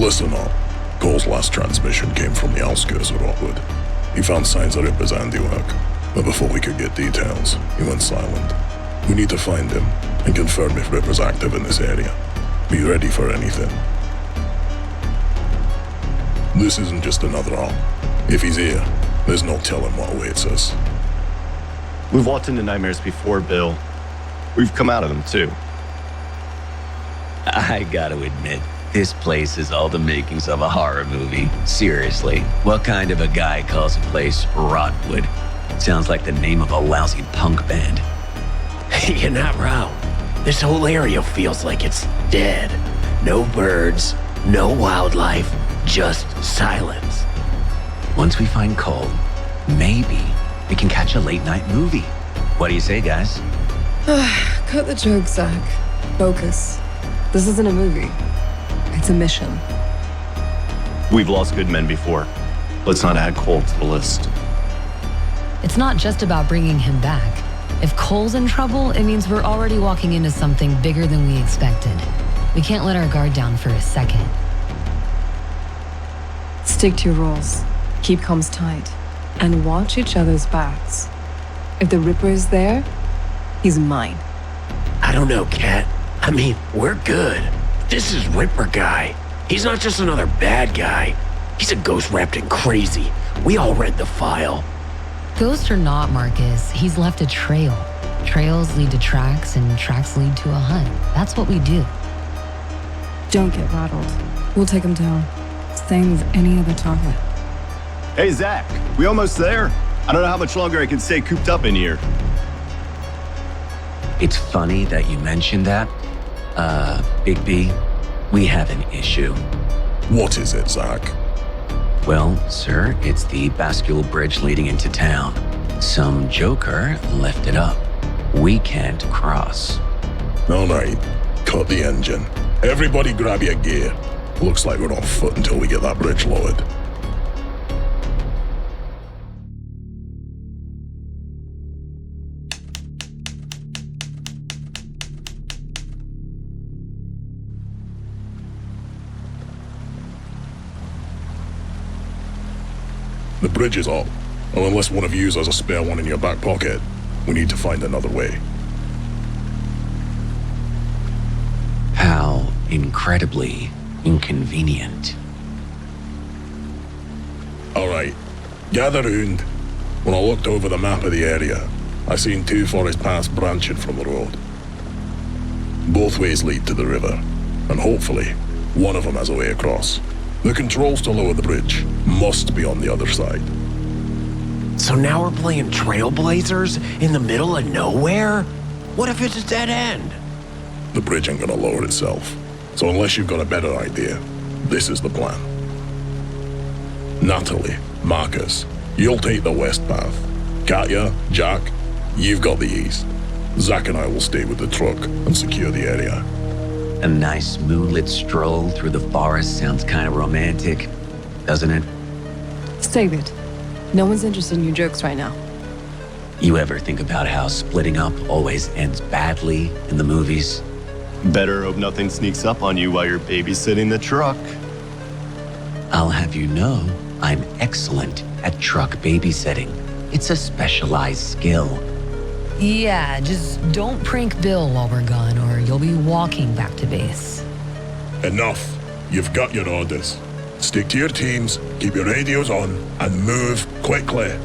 Listen up. Cole's last transmission came from the outskirts of Rockwood. He found signs of Ripper's handiwork, but before we could get details, he went silent. We need to find him and confirm if Ripper's active in this area. Be ready for anything. This isn't just another op. If he's here, there's no telling what awaits us. We've walked into nightmares before, Bill. We've come out of them, too. I gotta admit, this place is all the makings of a horror movie. Seriously, what kind of a guy calls a place Rotwood? Sounds like the name of a lousy punk band. You're not wrong. This whole area feels like it's dead. No birds, no wildlife, just silence. Once we find Cole, maybe we can catch a late-night movie. What do you say, guys? Cut the joke, Zach. Focus. This isn't a movie. It's a mission. We've lost good men before. Let's not add Cole to the list. It's not just about bringing him back. If Cole's in trouble, it means we're already walking into something bigger than we expected. We can't let our guard down for a second. Stick to your roles. Keep comms tight. And watch each other's backs. If the Ripper is there, he's mine. I don't know, Kat. I mean, we're good. This is Reaper guy. He's not just another bad guy. He's a ghost wrapped in crazy. We all read the file. Ghost or not, Marcus, he's left a trail. Trails lead to tracks, and tracks lead to a hunt. That's what we do. Don't get rattled. We'll take him down. Same with any other target. Hey, Zach, we almost there? I don't know how much longer I can stay cooped up in here. It's funny that you mentioned that. Big B, we have an issue. What is it, Zach? Well, sir, it's the bascule bridge leading into town. Some joker left it up. We can't cross. All right, cut the engine. Everybody grab your gear. Looks like we're on foot until we get that bridge lowered. The bridge is up, and unless one of you has a spare one in your back pocket, we need to find another way. How incredibly inconvenient. Alright, gather round. When I looked over the map of the area, I seen two forest paths branching from the road. Both ways lead to the river, and hopefully, one of them has a way across. The controls to lower the bridge must be on the other side. So now we're playing Trailblazers in the middle of nowhere? What if it's a dead end? The bridge ain't gonna lower itself, so unless you've got a better idea, this is the plan. Natalie, Marcus, you'll take the west path. Katya, Jack, you've got the east. Zach and I will stay with the truck and secure the area. A nice moonlit stroll through the forest sounds kind of romantic, doesn't it? Save it. No one's interested in your jokes right now. You ever think about how splitting up always ends badly in the movies? Better hope nothing sneaks up on you while you're babysitting the truck. I'll have you know, I'm excellent at truck babysitting. It's a specialized skill. Yeah, just don't prank Bill while we're gone, or you'll be walking back to base. Enough. You've got your orders. Stick to your teams, keep your radios on, and move quickly.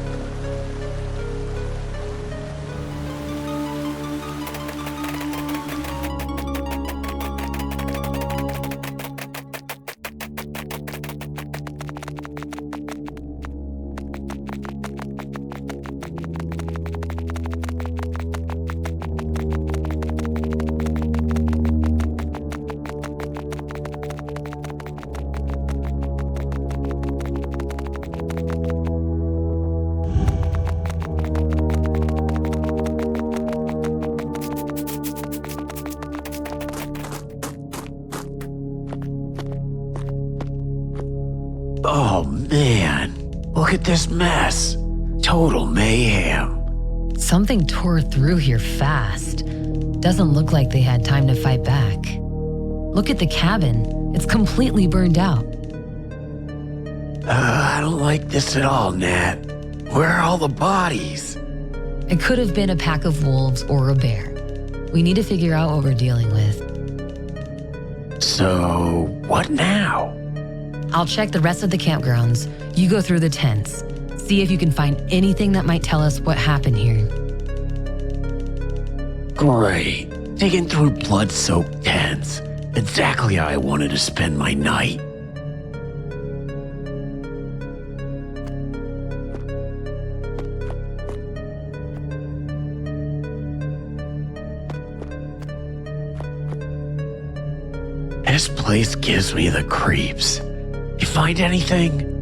Oh man, look at this mess. Total mayhem. Something tore through here fast. Doesn't look like they had time to fight back. Look at the cabin. It's completely burned out. I don't like this at all, Nat. Where are all the bodies? It could have been a pack of wolves or a bear. We need to figure out what we're dealing with. So, what now? I'll check the rest of the campgrounds. You go through the tents. See if you can find anything that might tell us what happened here. Great. Digging through blood-soaked tents. Exactly how I wanted to spend my night. This place gives me the creeps. You find anything?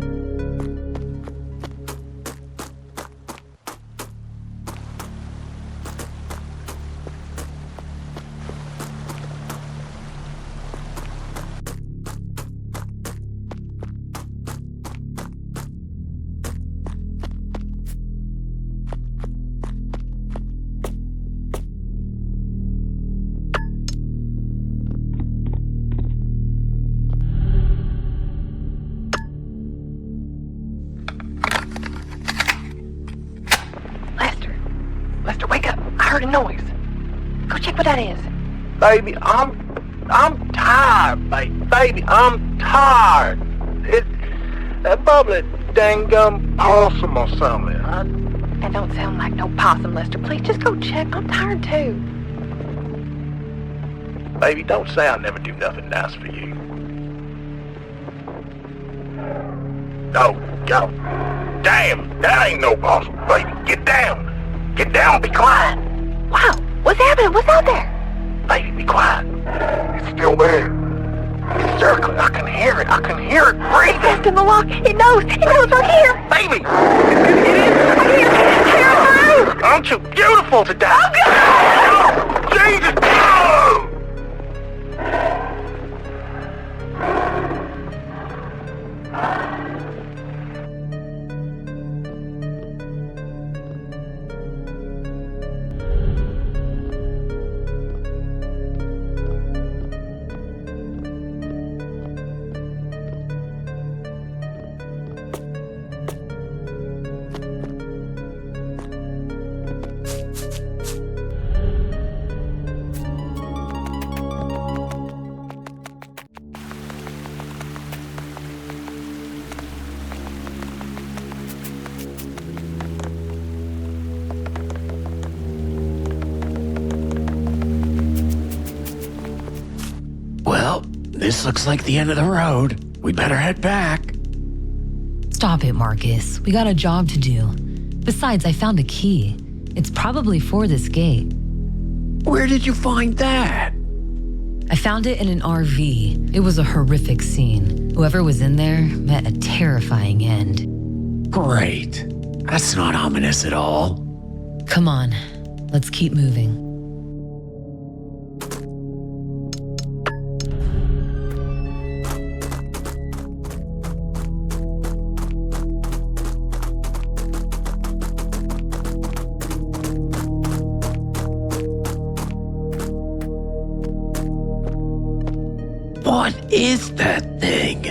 Lester, wake up. I heard a noise. Go check what that is. Baby, I'm tired, baby, I'm tired. It's that bubbly dang gum possum or something. That don't sound like no possum, Lester. Please just go check. I'm tired too. Baby, don't say I never do nothing nice for you. Oh, go. Damn, that ain't no possum, baby. Get down. Get down, be quiet. Wow, what's happening? What's out there? Baby, be quiet. It's still there. It's circling. I can hear it. I can hear it breathing. It's testing the lock. It knows. It knows we're here. Baby, it's gonna get in. I hear it. Hear it through. Aren't you beautiful today? Oh, God. Jesus! No! This looks like the end of the road. We better head back. Stop it, Marcus. We got a job to do. Besides, I found a key. It's probably for this gate. Where did you find that? I found it in an RV. It was a horrific scene. Whoever was in there met a terrifying end. Great. That's not ominous at all. Come on, let's keep moving. What is that thing?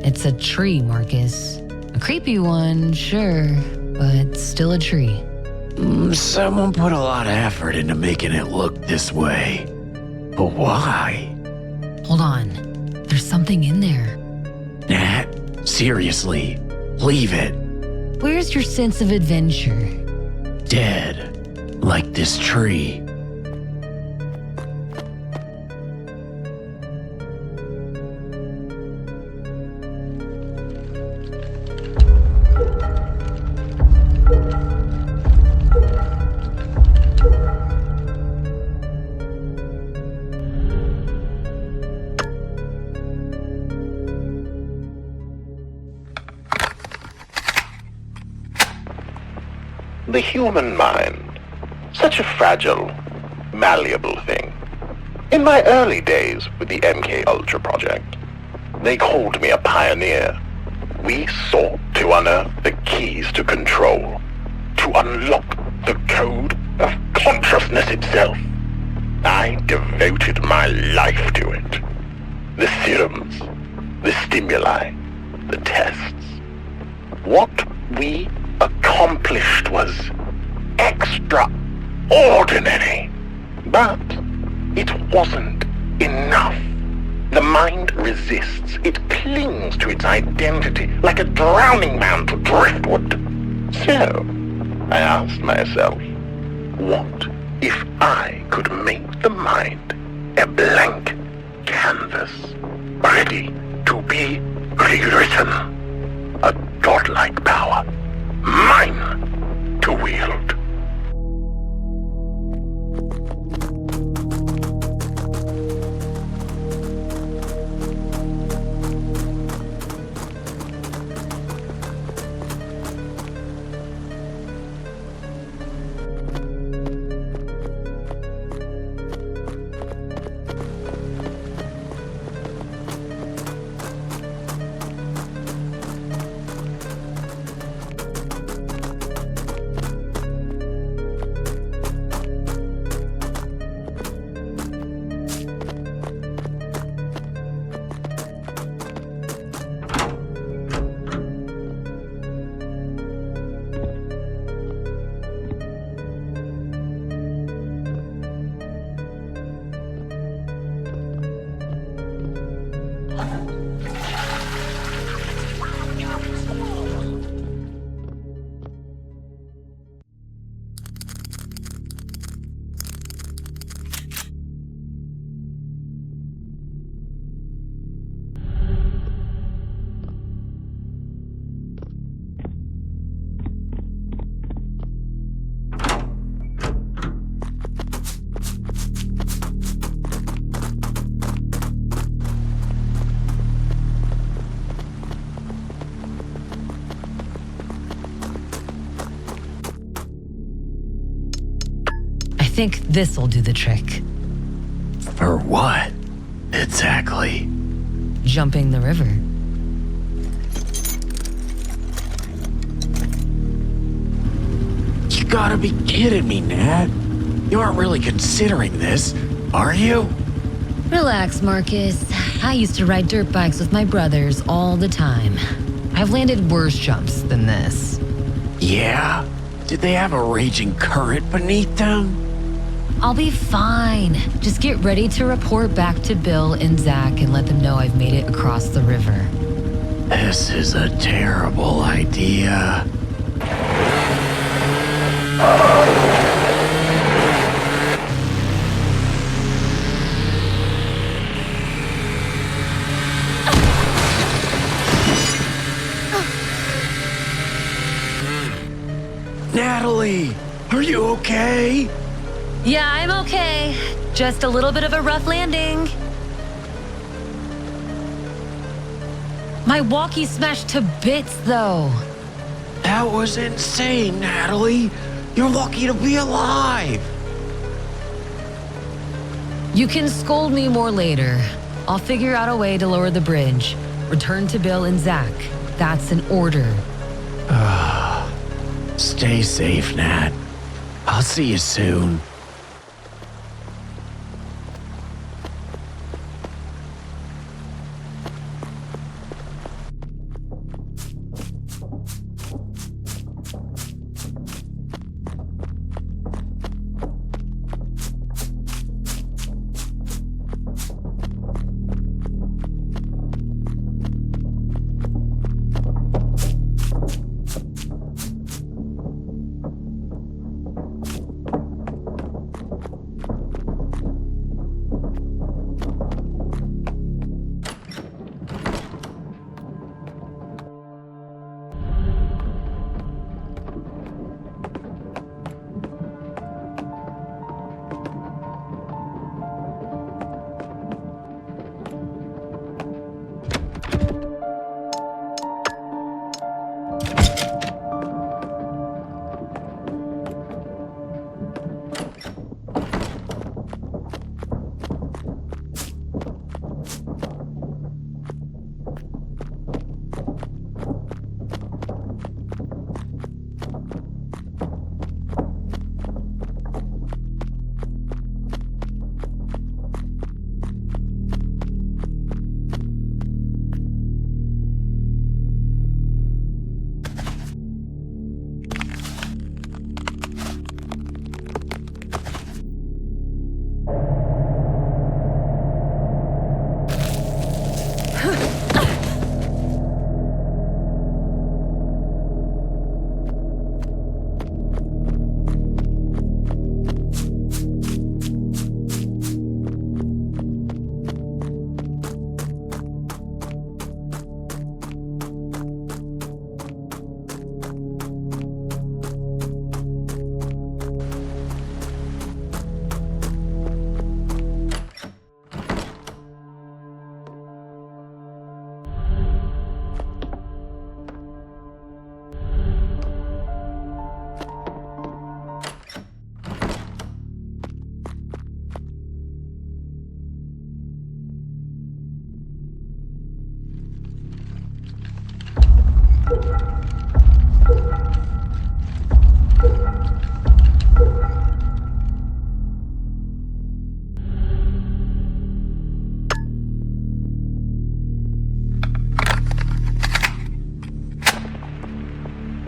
It's a tree, Marcus. A creepy one, sure, but still a tree. Someone put a lot of effort into making it look this way. But why? Hold on. There's something in there. Nat, seriously, leave it. Where's your sense of adventure? Dead, like this tree. The human mind, such a fragile, malleable thing. In my early days with the MK Ultra project, they called me a pioneer. We sought to unearth the keys to control, to unlock the code of consciousness itself. I devoted my life to it. The serums, the stimuli, the tests. What we accomplished was extraordinary. But it wasn't enough. The mind resists. It clings to its identity like a drowning man to driftwood. So, I asked myself, what if I could make the mind a blank canvas, ready to be rewritten? A godlike power, mine to wield. I think this'll do the trick. For what? Exactly. Jumping the river. You gotta be kidding me, Nat. You aren't really considering this, are you? Relax, Marcus. I used to ride dirt bikes with my brothers all the time. I've landed worse jumps than this. Yeah? Did they have a raging current beneath them? I'll be fine. Just get ready to report back to Bill and Zach and let them know I've made it across the river. This is a terrible idea. Natalie, are you okay? Yeah, I'm okay. Just a little bit of a rough landing. My walkie smashed to bits, though. That was insane, Natalie. You're lucky to be alive. You can scold me more later. I'll figure out a way to lower the bridge. Return to Bill and Zach. That's an order. Stay safe, Nat. I'll see you soon.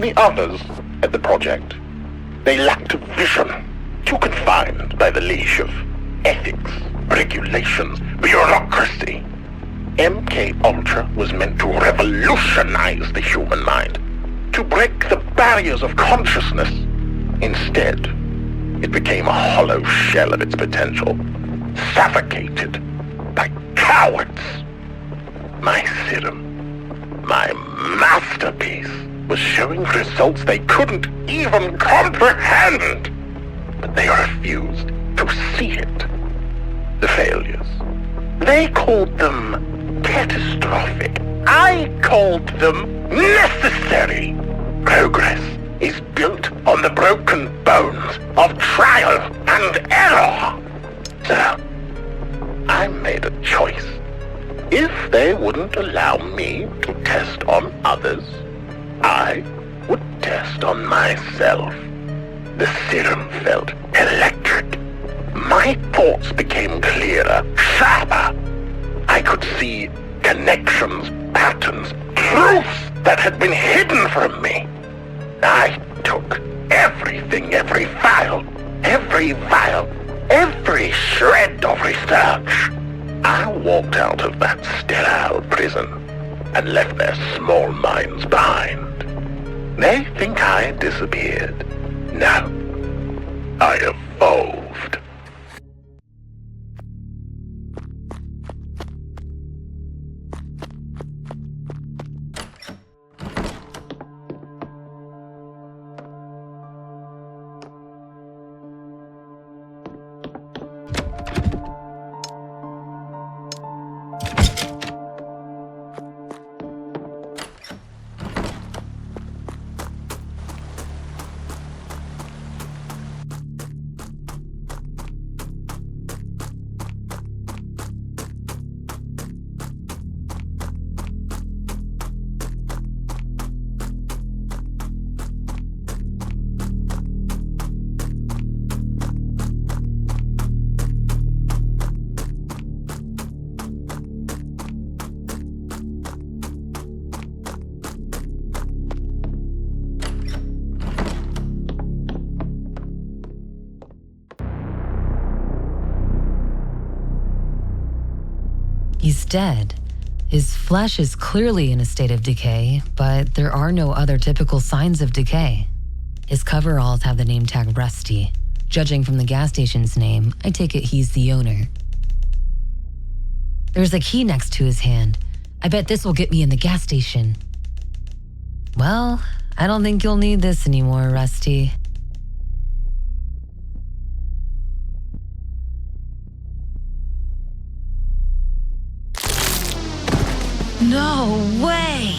The others at the project, they lacked a vision, too confined by the leash of ethics, regulations, bureaucracy. MK Ultra was meant to revolutionize the human mind, to break the barriers of consciousness. Instead, it became a hollow shell of its potential, suffocated by cowards. My serum, my masterpiece, was showing results they couldn't even comprehend, but they refused to see it. The failures, they called them catastrophic. I called them necessary. Progress is built on the broken bones of trial and error. So, I made a choice. If they wouldn't allow me to test on others, I would test on myself. The serum felt electric. My thoughts became clearer, sharper. I could see connections, patterns, truths that had been hidden from me. I took everything, every vial, every shred of research. I walked out of that sterile prison and left their small minds behind. They think I disappeared. No, I evolved. He's dead. His flesh is clearly in a state of decay, but there are no other typical signs of decay. His coveralls have the name tag Rusty. Judging from the gas station's name, I take it he's the owner. There's a key next to his hand. I bet this will get me in the gas station. Well, I don't think you'll need this anymore, Rusty. No way!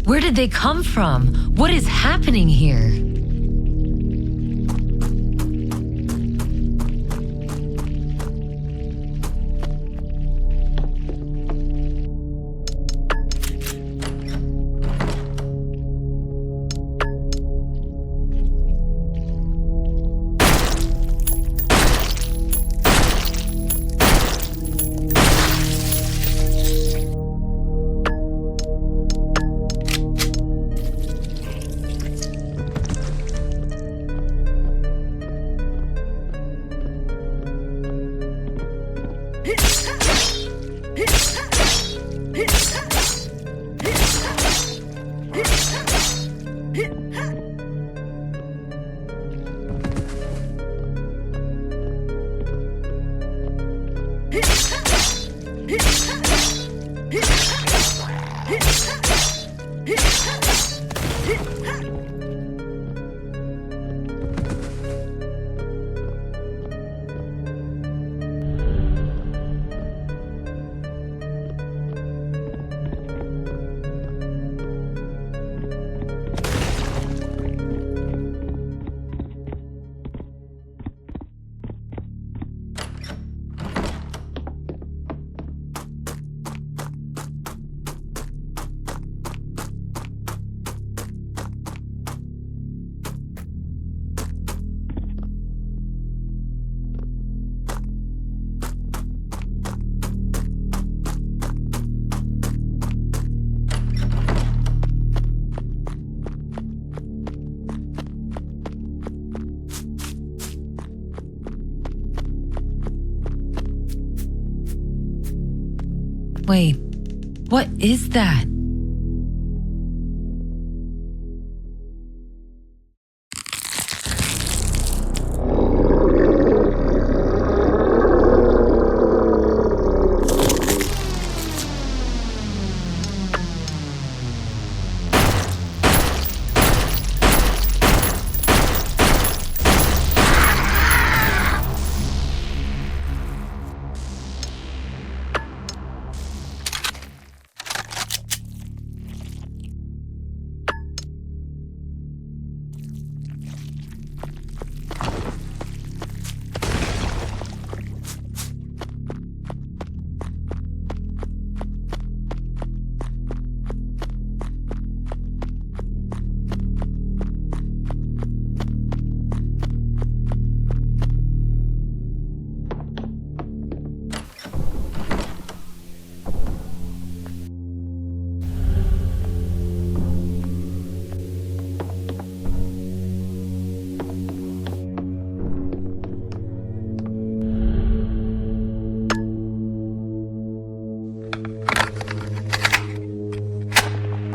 Where did they come from? What is happening here? Wait, what is that?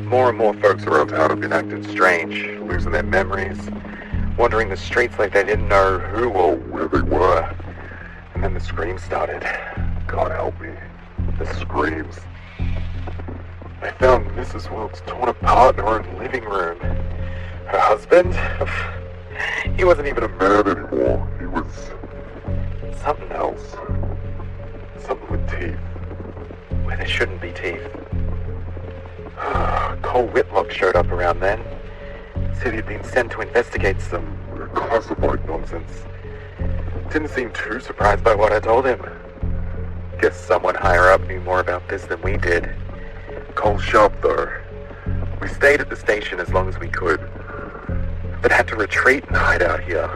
More and more folks around town have been acting strange, losing their memories, wandering the streets like they didn't know who or where they were. And then the screams started. God help me. The screams. I found Mrs. Wilkes torn apart in her own living room. Her husband? He wasn't even a man anymore. He was something else. Something with teeth. Where there shouldn't be teeth. Cole Whitlock showed up around then. Said he'd been sent to investigate some classified nonsense. Didn't seem too surprised by what I told him. Guess someone higher up knew more about this than we did. Cole's sharp though. We stayed at the station as long as we could, but had to retreat and hide out here.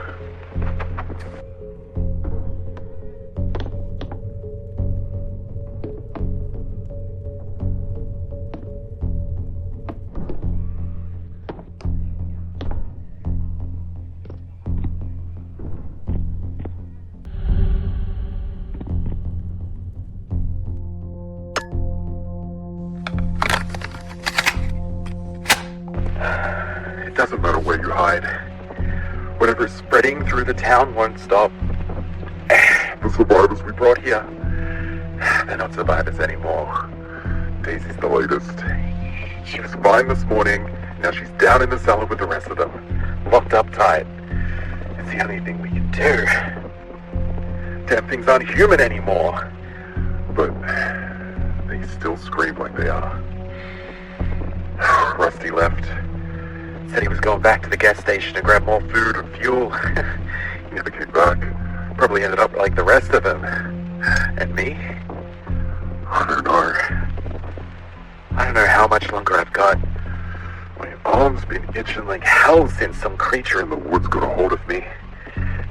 Doesn't matter where you hide. Whatever's spreading through the town won't stop. The survivors we brought here, they're not survivors anymore. Daisy's the latest. She was fine this morning, now she's down in the cellar with the rest of them, locked up tight. It's the only thing we can do. Damn things aren't human anymore. But they still scream like they are. Rusty left. Said he was going back to the gas station to grab more food and fuel. He never came back. Probably ended up like the rest of them. And me? I don't know. I don't know how much longer I've got. My arm's been itching like hell since some creature in the woods got a hold of me.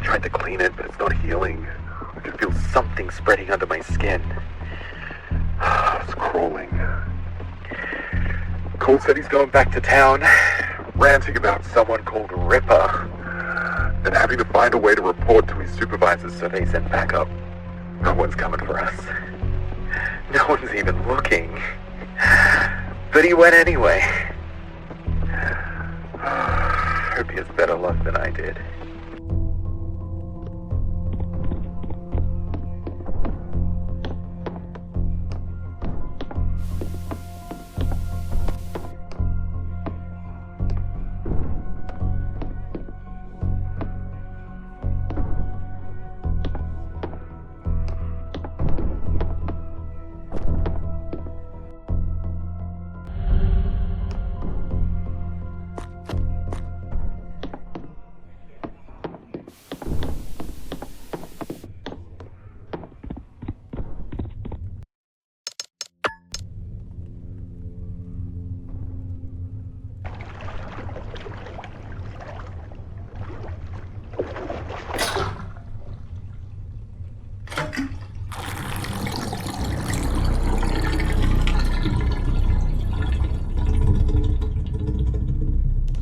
Tried to clean it, but it's not healing. I can feel something spreading under my skin. It's crawling. Cole said he's going back to town, ranting about someone called Reaper, and having to find a way to report to his supervisors so they send backup. No one's coming for us. No one's even looking. But he went anyway. Hope he has better luck than I did.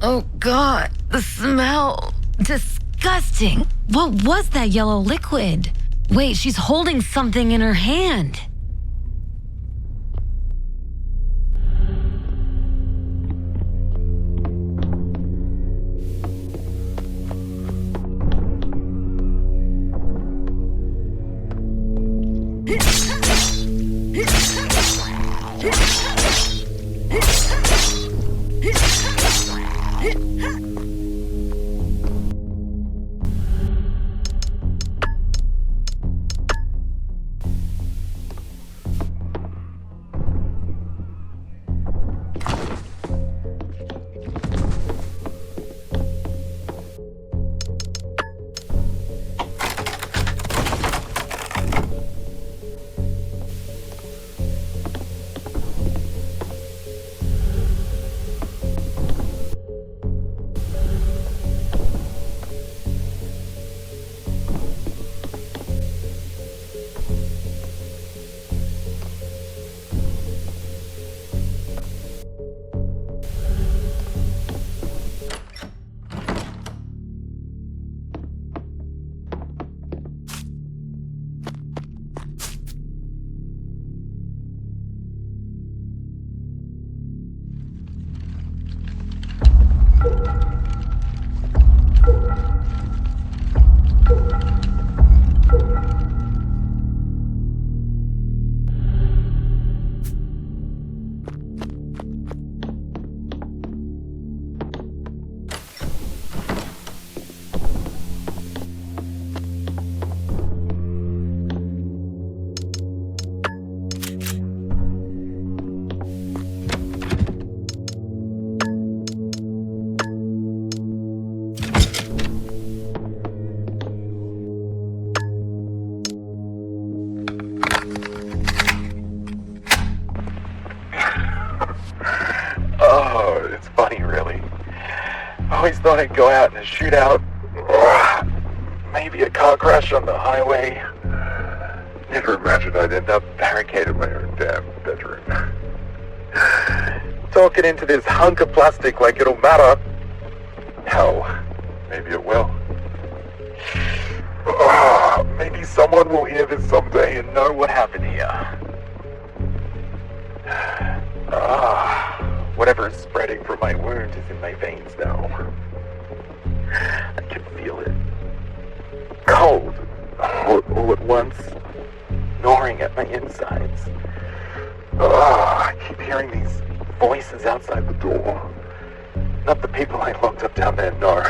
Oh God, the smell. Disgusting. What was that yellow liquid? Wait, she's holding something in her hand. Oh, it's funny, really. I always thought I'd go out in a shootout. Maybe a car crash on the highway. Never imagined I'd end up barricaded in my own damn bedroom. Talking into this hunk of plastic like it'll matter. Hell, maybe it will. Maybe someone will hear this someday and know what happened here. Whatever is spreading from my wound is in my veins now. I can feel it. Cold, hot all at once, gnawing at my insides. I keep hearing these voices outside the door. Not the people I locked up down there, no.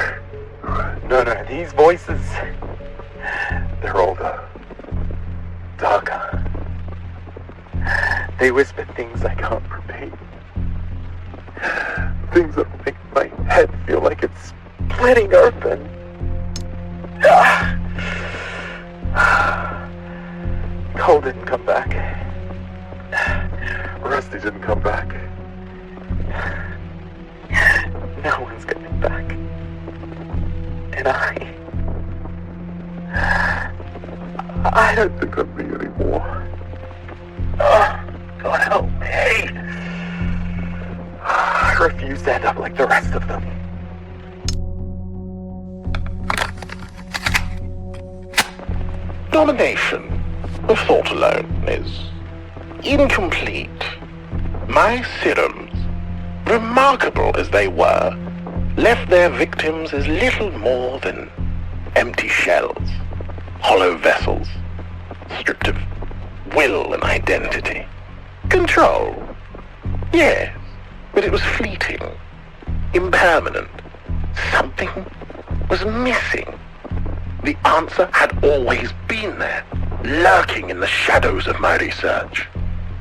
No, these voices, they're older, darker. They whisper things I can't repeat. Things that make my head feel like it's splitting open. Cole didn't come back. Rusty didn't come back. No one's coming back. And I don't think I'm me anymore. God help me. I refuse to end up like the rest of them. Domination of thought alone is incomplete. My serums, remarkable as they were, left their victims as little more than empty shells, hollow vessels, stripped of will and identity. Control, yes, but it was fleeting, impermanent. Something was missing. The answer had always been there, lurking in the shadows of my research,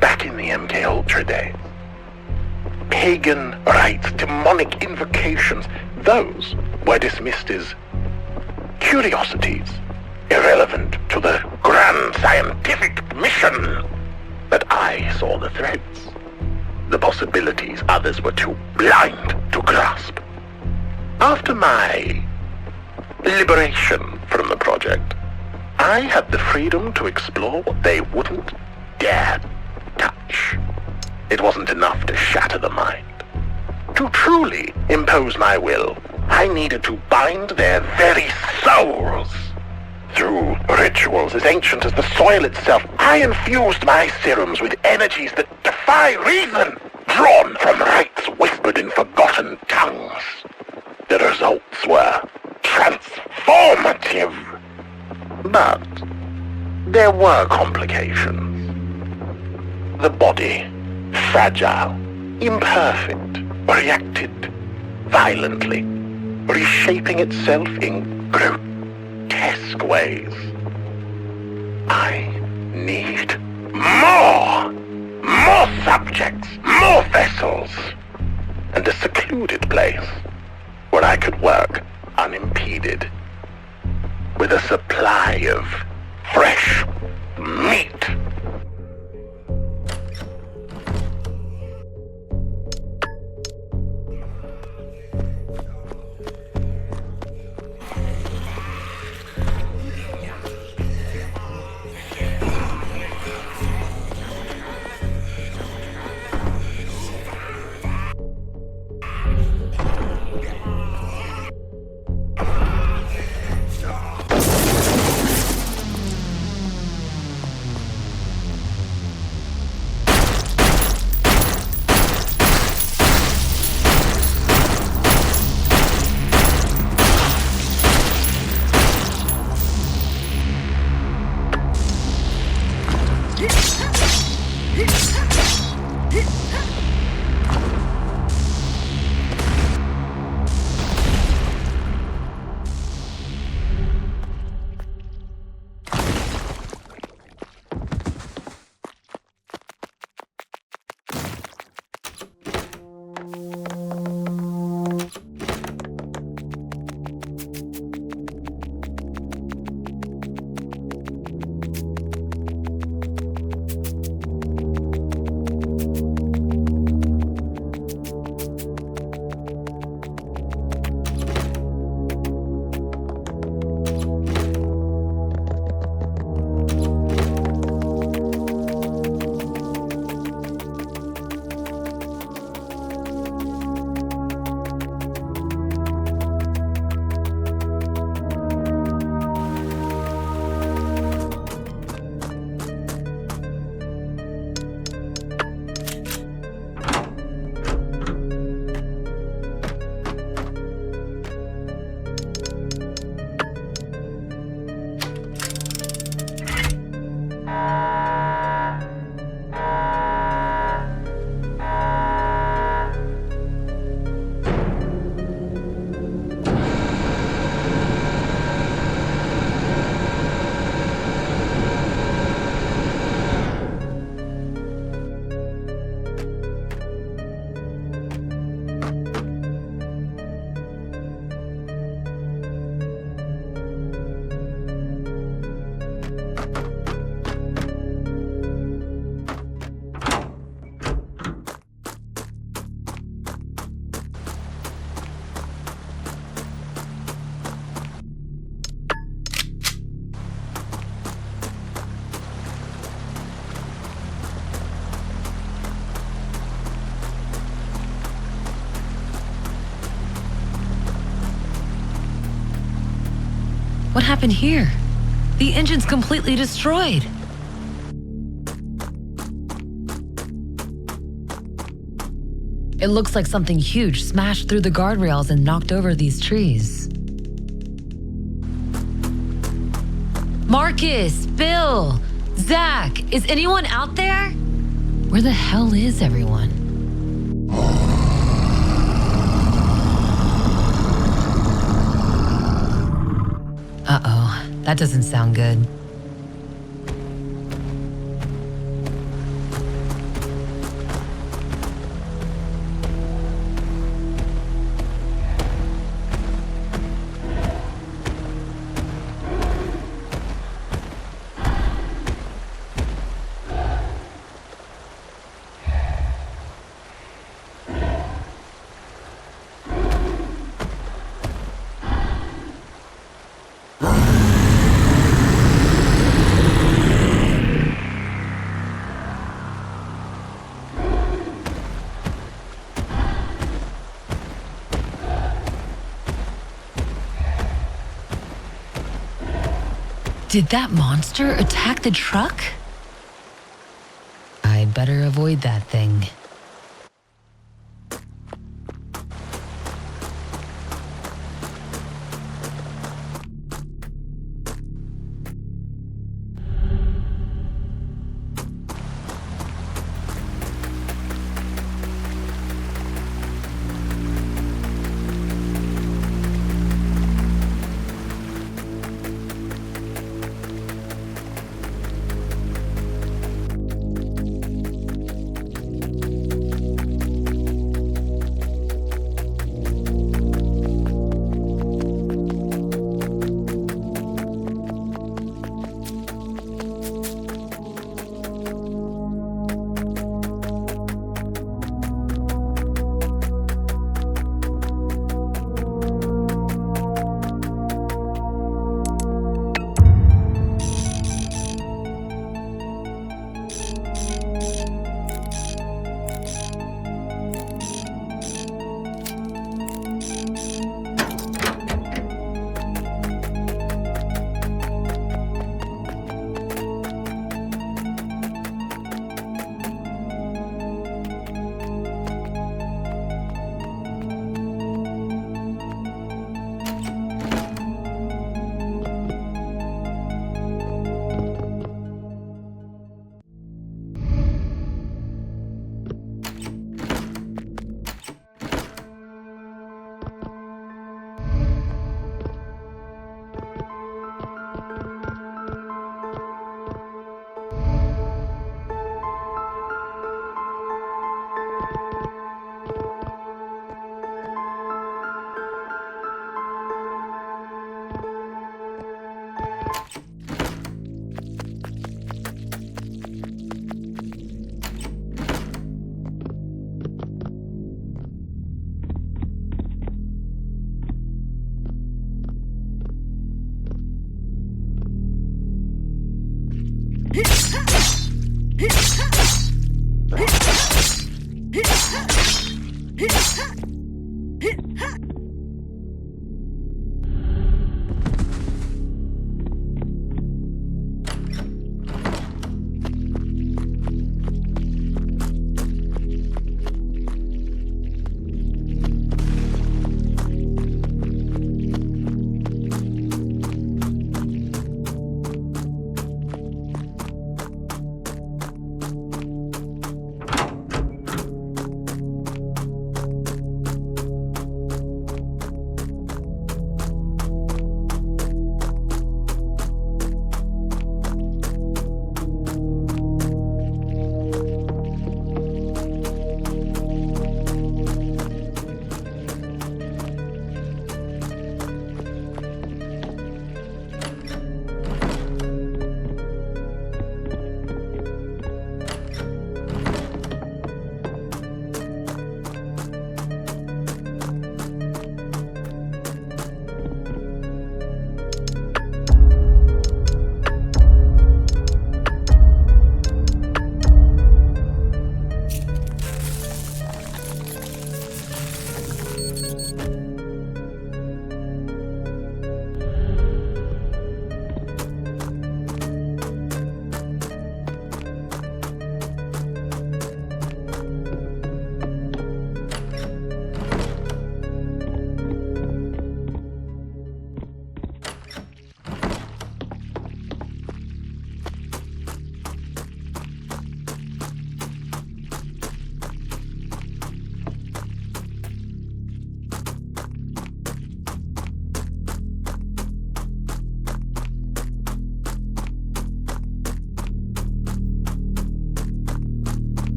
back in the MK Ultra days. Pagan rites, demonic invocations, those were dismissed as curiosities, irrelevant to the grand scientific mission. But I saw the threats, the possibilities others were too blind to grasp. After my liberation from the project, I had the freedom to explore what they wouldn't dare touch. It wasn't enough to shatter the mind. To truly impose my will, I needed to bind their very souls. Through rituals as ancient as the soil itself, I infused my serums with energies that defy reason, drawn from rites whispered in forgotten tongues. The results were transformative. But there were complications. The body fragile, imperfect, reacted violently, reshaping itself in grotesque ways. I need more subjects, more vessels, and a secluded place where I could work unimpeded, with a supply of fresh meat. What happened here? The engine's completely destroyed. It looks like something huge smashed through the guardrails and knocked over these trees. Marcus, Bill, Zach, is anyone out there? Where the hell is everyone? Uh-oh, that doesn't sound good. Did that monster attack the truck? I'd better avoid that thing.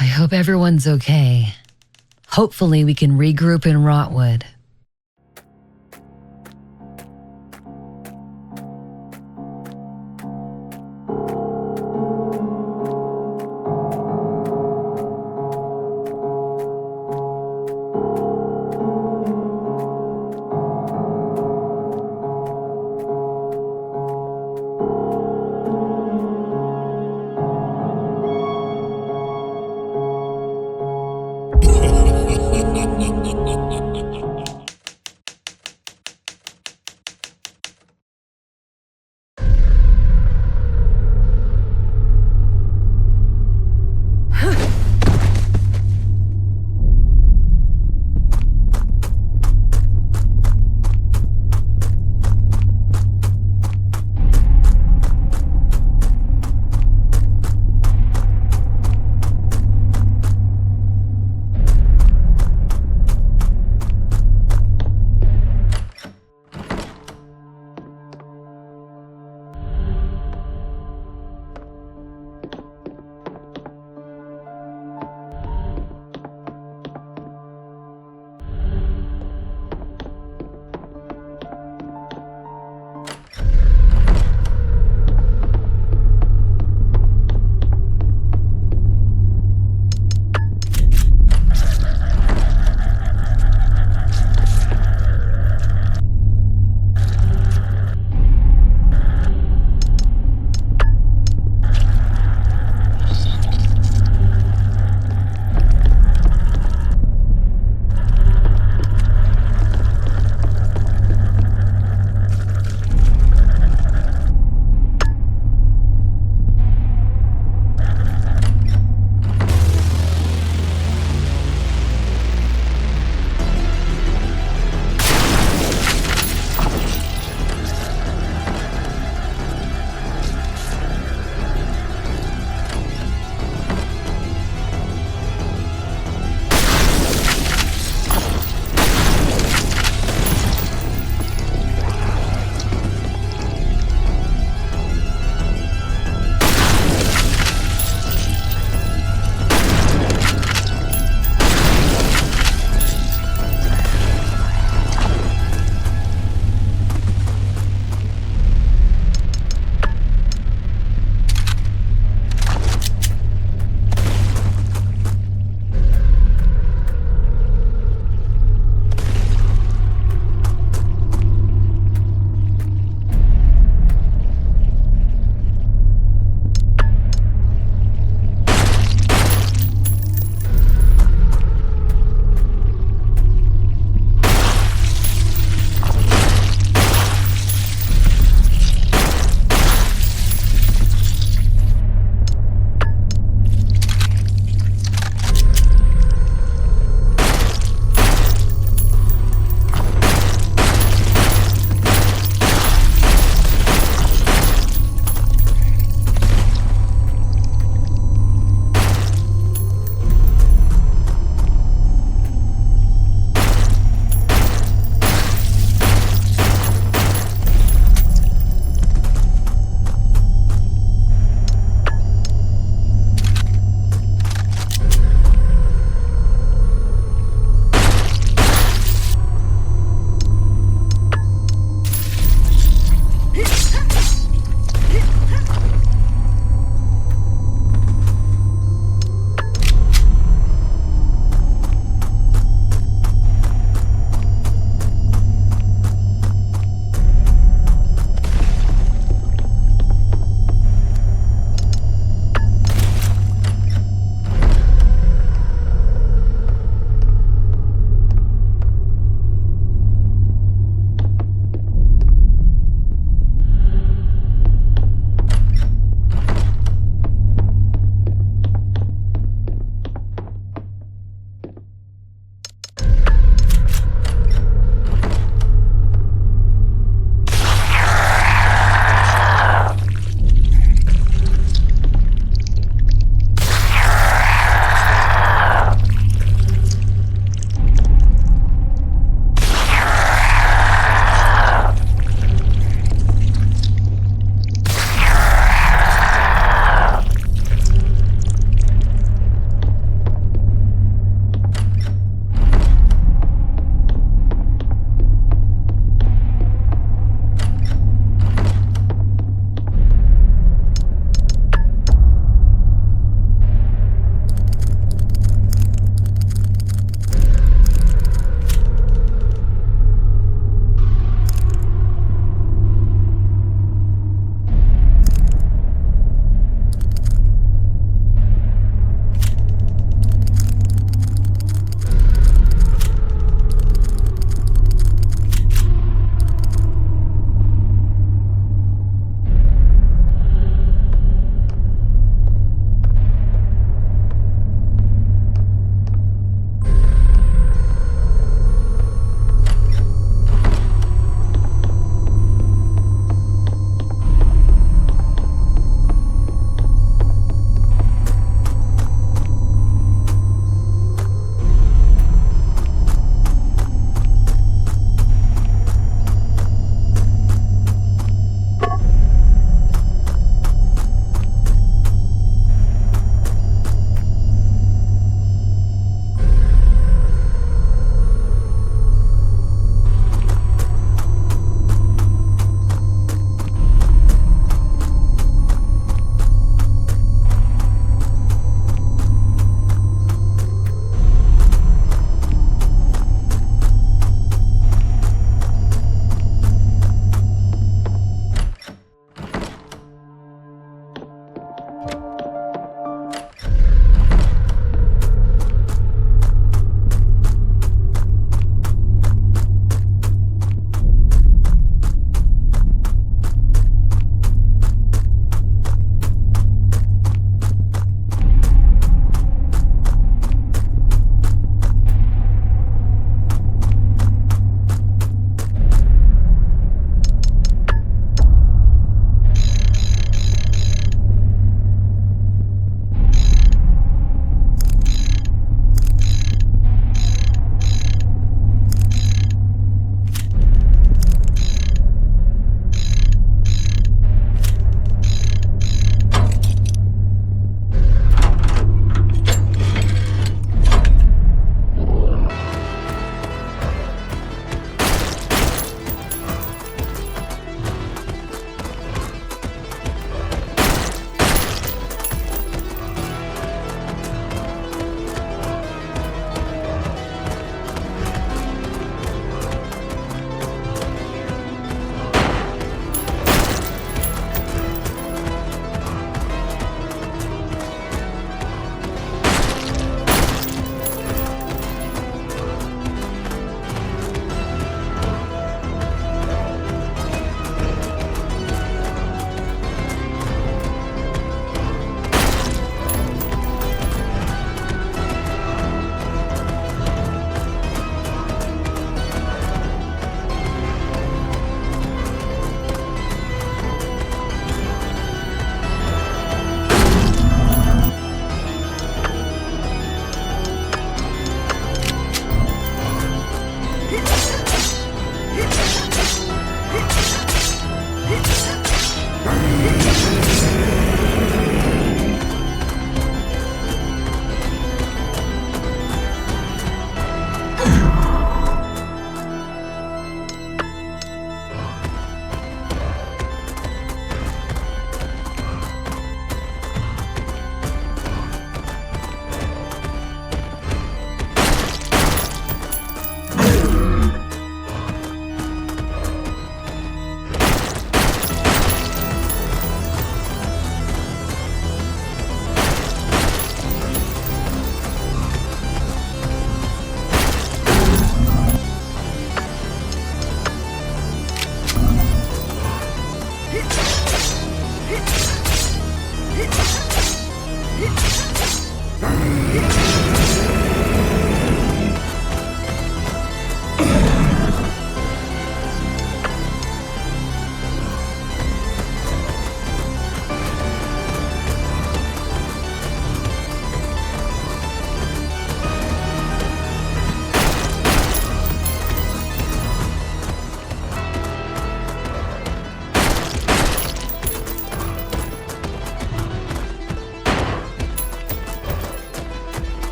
I hope everyone's okay. Hopefully we can regroup in Rotwood.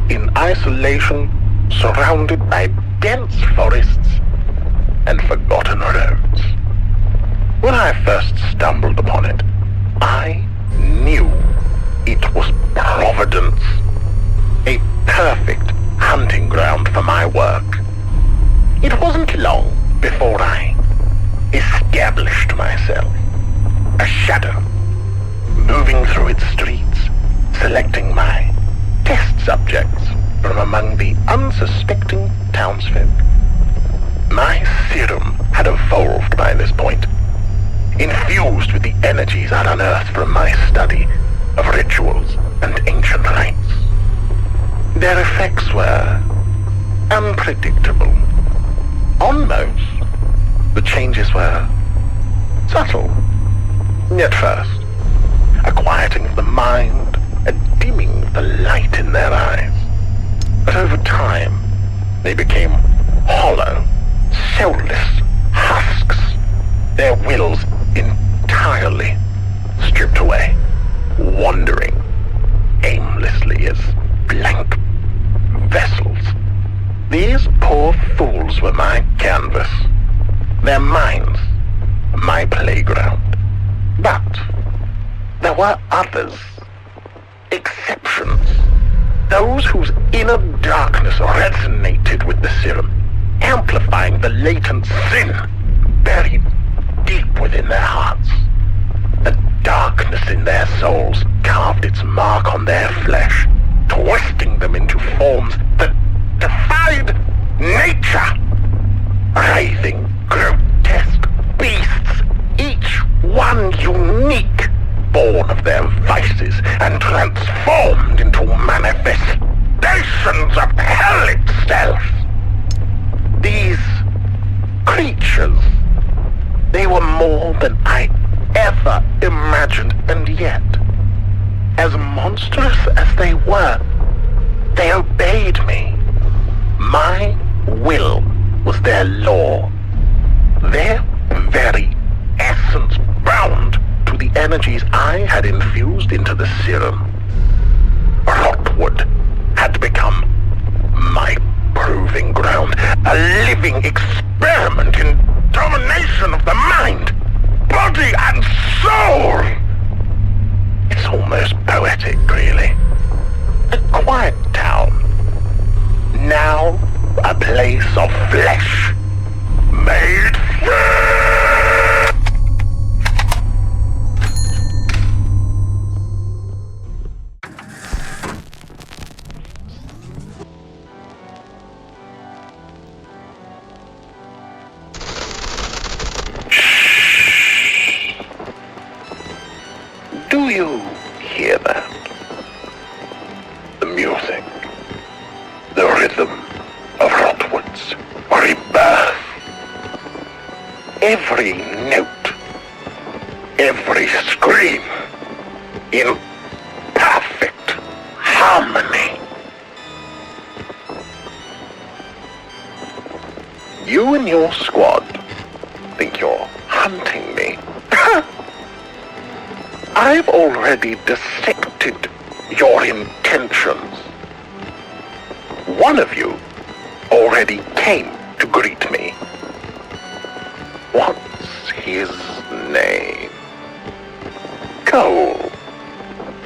in isolation, surrounded by dense forests and forgotten roads. When I first stumbled upon it, I knew it was Providence, a perfect hunting ground for my work. It wasn't long before I established myself, a shadow, moving through its streets, selecting my test subjects from among the unsuspecting townsfolk. My serum had evolved by this point, infused with the energies I'd unearthed from my study of rituals and ancient rites. Their effects were unpredictable. On most, the changes were subtle. At first, a quieting of the mind, a dimming of the light in their eyes. But over time, they became hollow, soulless husks, their wills entirely stripped away, wandering aimlessly as blank vessels. These poor fools were my canvas, their minds my playground. But there were others, exceptions, those whose inner darkness resonated with the serum, amplifying the latent sin buried deep within their hearts. The darkness in their souls carved its mark on their flesh, twisting them into forms that defied nature. Writhing, grotesque beasts, each one unique, born of their vices and transformed into manifestations of hell itself. These creatures, they were more than I ever imagined, and yet, as monstrous as they were, they obeyed me. My will was their law, their very essence bound to the energies I had infused into the serum. Rotwood had become my proving ground, a living experiment in domination of the mind, body and soul. It's almost poetic, really. A quiet town, now a place of flesh made free. Do you hear that? The music, the rhythm of Rotwood's rebirth. Every note, every scream in perfect harmony. You and your squad think you're hunting me. I've already dissected your intentions. One of you already came to greet me. What's his name? Cole.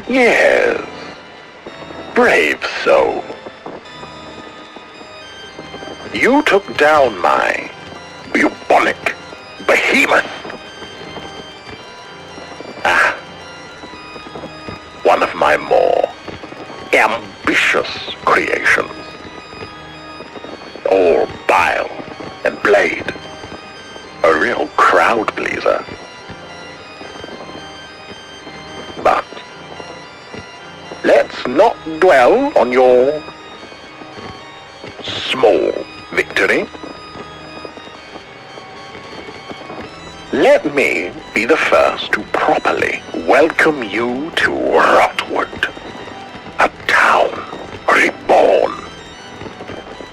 Yes. Brave soul. You took down my bubonic behemoth. One of my more ambitious creations. All bile and blade. A real crowd pleaser. But let's not dwell on your small victory. Let me be the first to properly welcome you to Rotwood, a town reborn.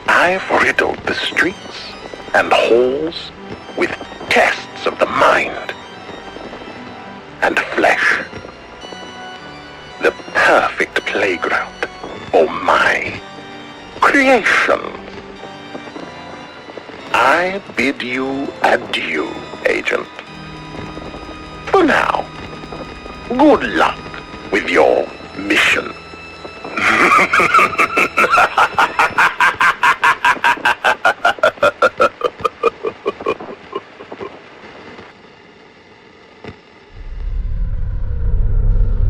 I've riddled the streets and halls with tests of the mind and flesh. The perfect playground for my creations. I bid you adieu, Agent. For now, good luck with your mission.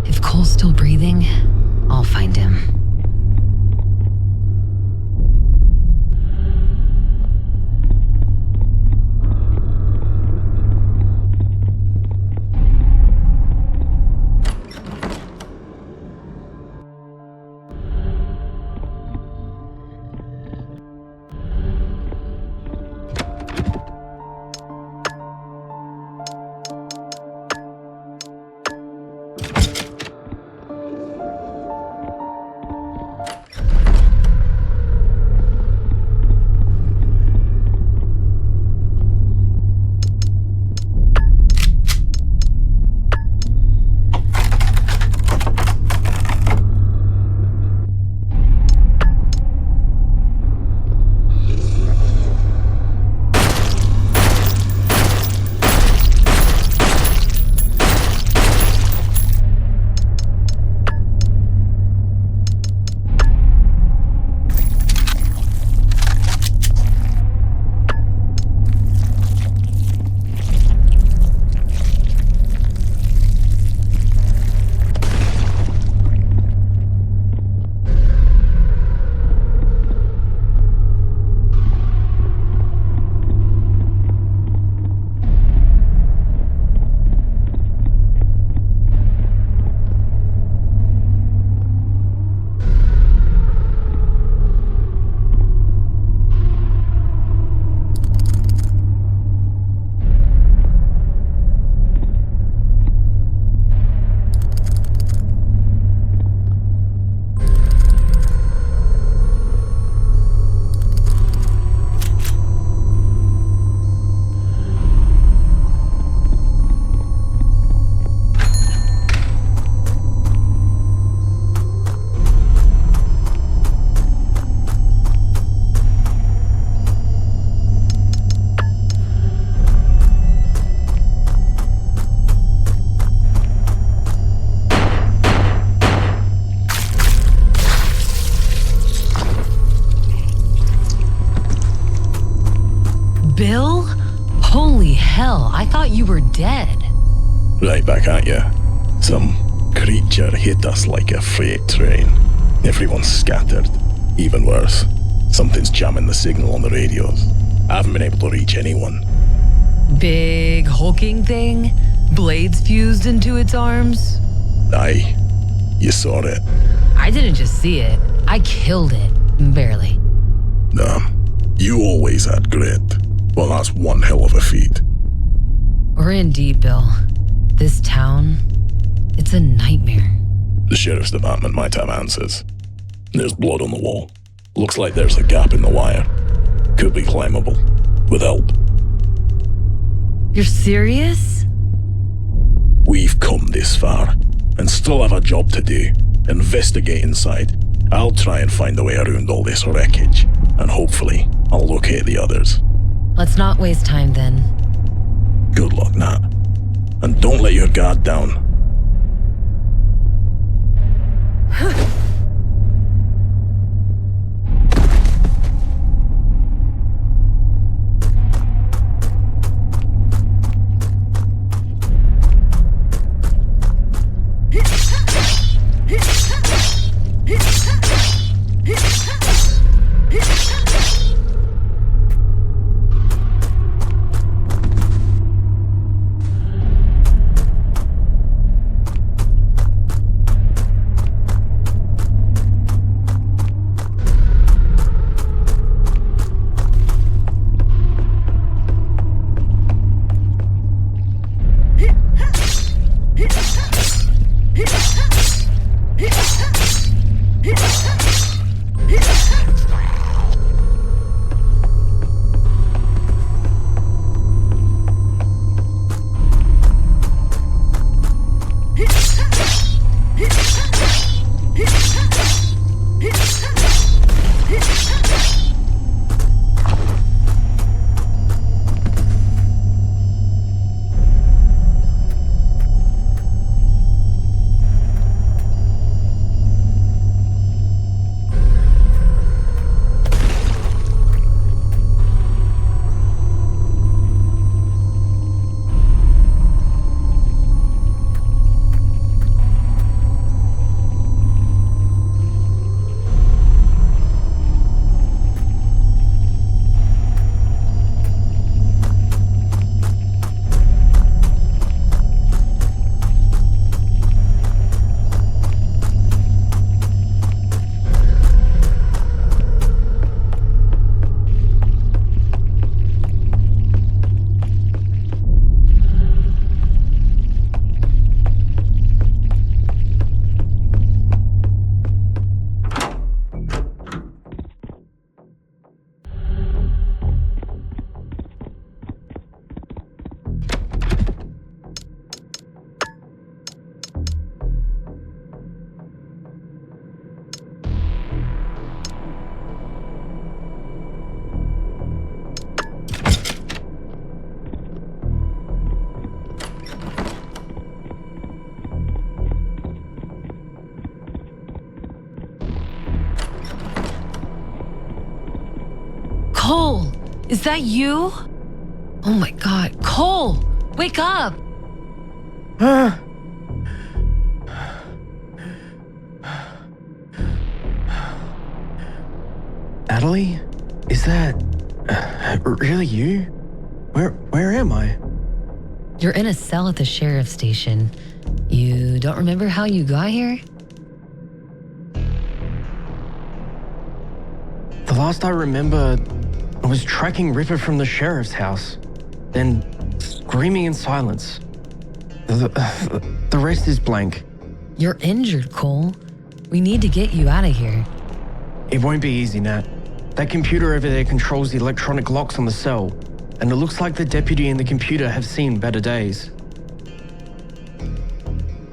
If Cole's still breathing, I'll find him. Bill? Holy hell, I thought you were dead. Right back at you. Some creature hit us like a freight train. Everyone's scattered. Even worse, something's jamming the signal on the radios. I haven't been able to reach anyone. Big hulking thing? Blades fused into its arms? Aye, you saw it. I didn't just see it. I killed it. Barely. You always had grit. Well, that's one hell of a feat. We're in deep, Bill. This town, it's a nightmare. The sheriff's department might have answers. There's blood on the wall. Looks like there's a gap in the wire. Could be climbable. With help. You're serious? We've come this far, and still have a job to do. Investigate inside. I'll try and find a way around all this wreckage, and hopefully, I'll locate the others. Let's not waste time then. Good luck, Nat. And don't let your guard down. Is that you? Oh my God, Cole, wake up! Natalie? Is that really you? Where am I? You're in a cell at the sheriff's station. You don't remember how you got here? The last I remember, I was tracking Reaper from the sheriff's house, then screaming in silence. The rest is blank. You're injured, Cole. We need to get you out of here. It won't be easy, Nat. That computer over there controls the electronic locks on the cell, and it looks like the deputy and the computer have seen better days.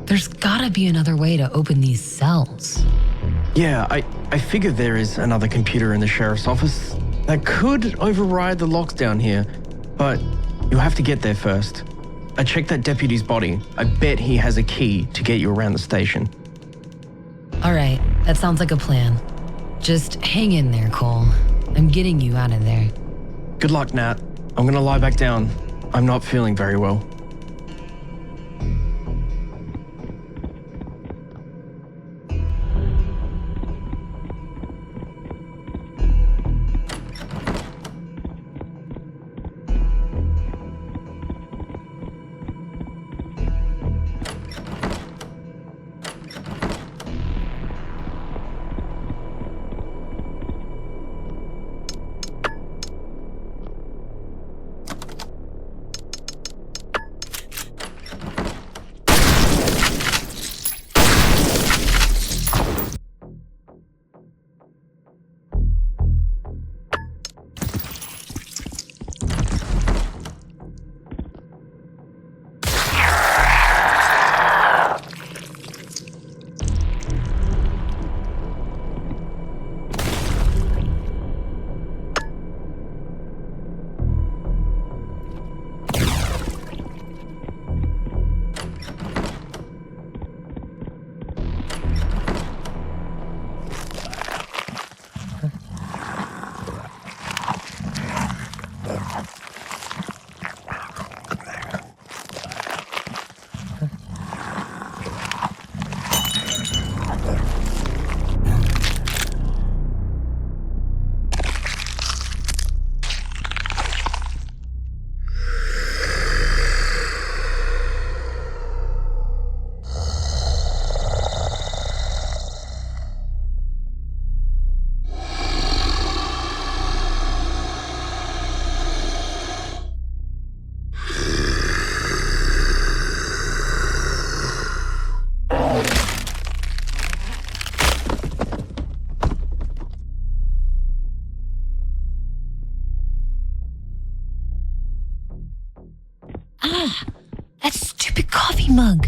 There's gotta be another way to open these cells. Yeah, I figured there is another computer in the sheriff's office that could override the locks down here, but you'll have to get there first. I checked that deputy's body. I bet he has a key to get you around the station. All right, that sounds like a plan. Just hang in there, Cole. I'm getting you out of there. Good luck, Nat. I'm gonna lie back down. I'm not feeling very well. That stupid coffee mug.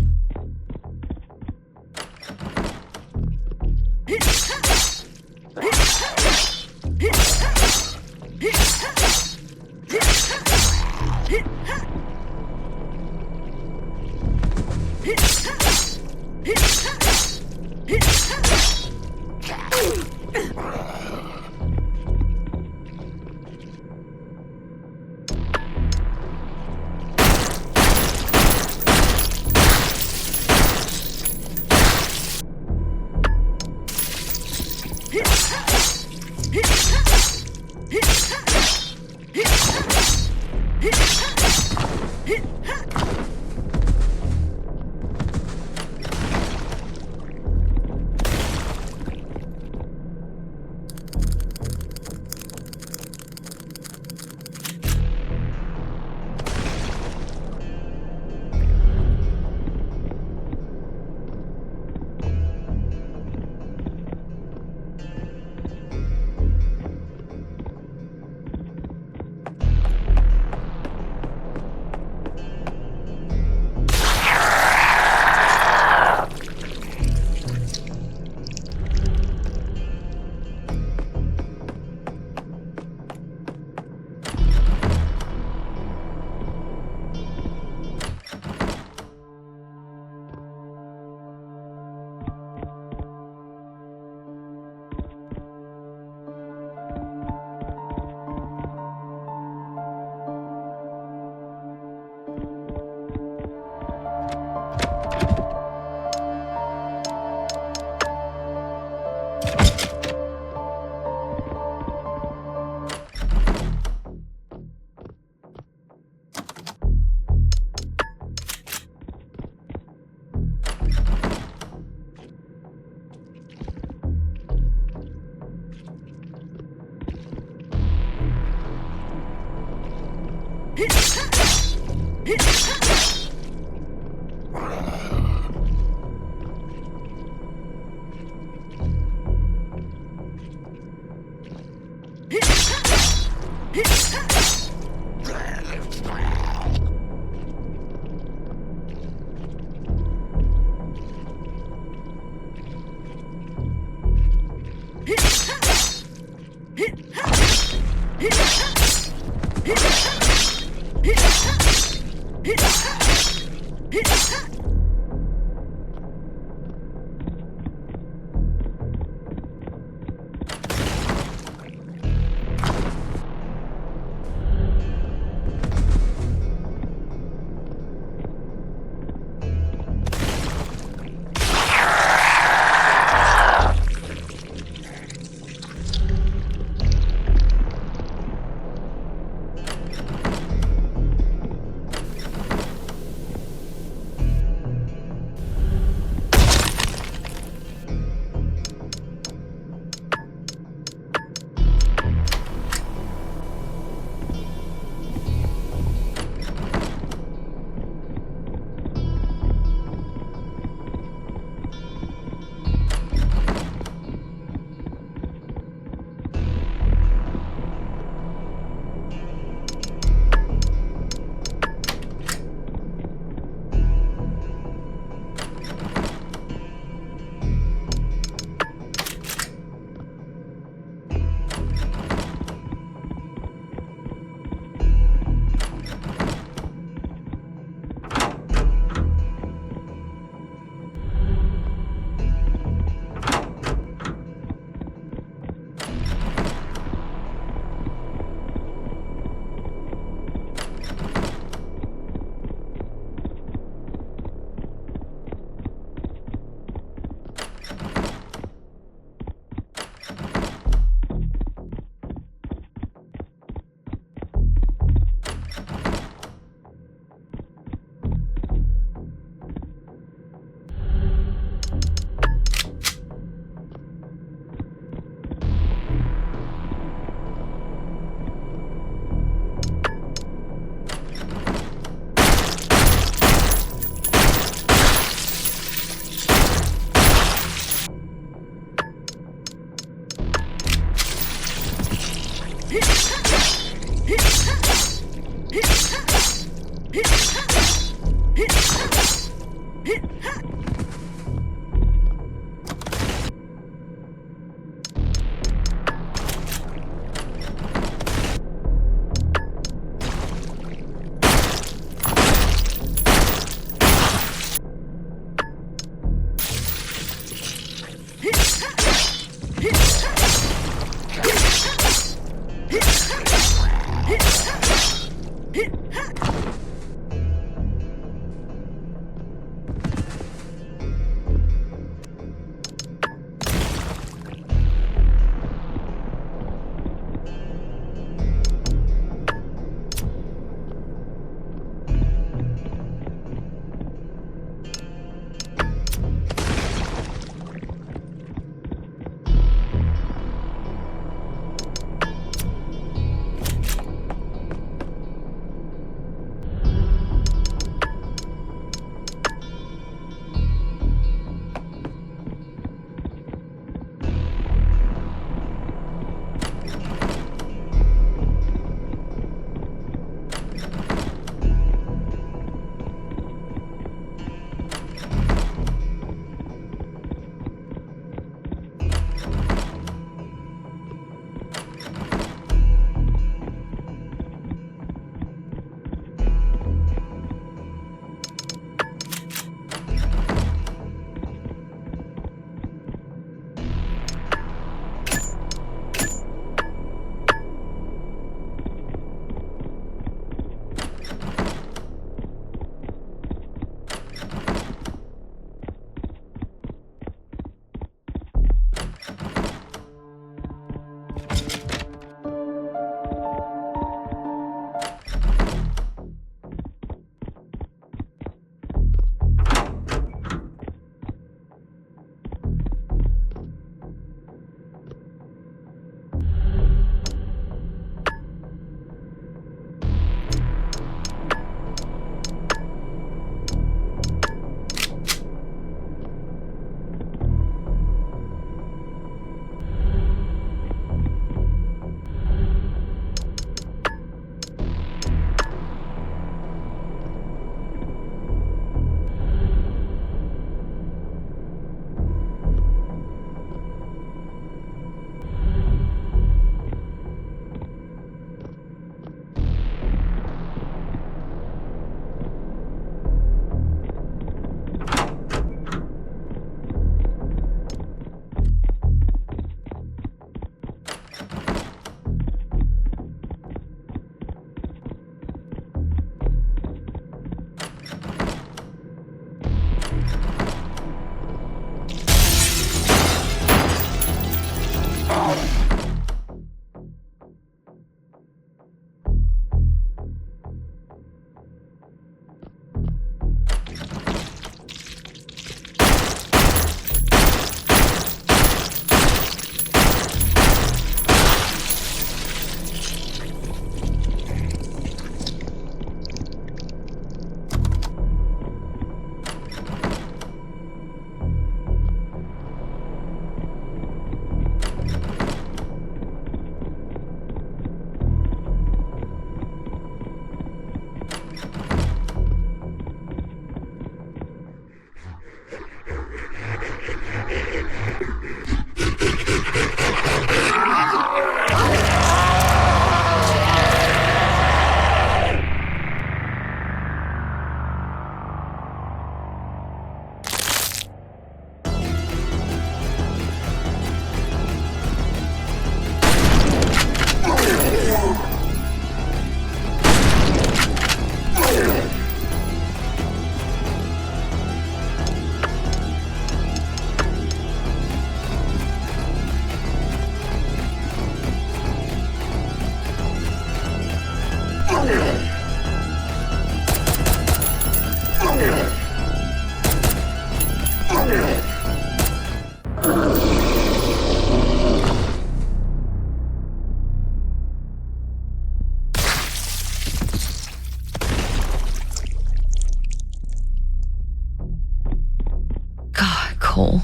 Cole.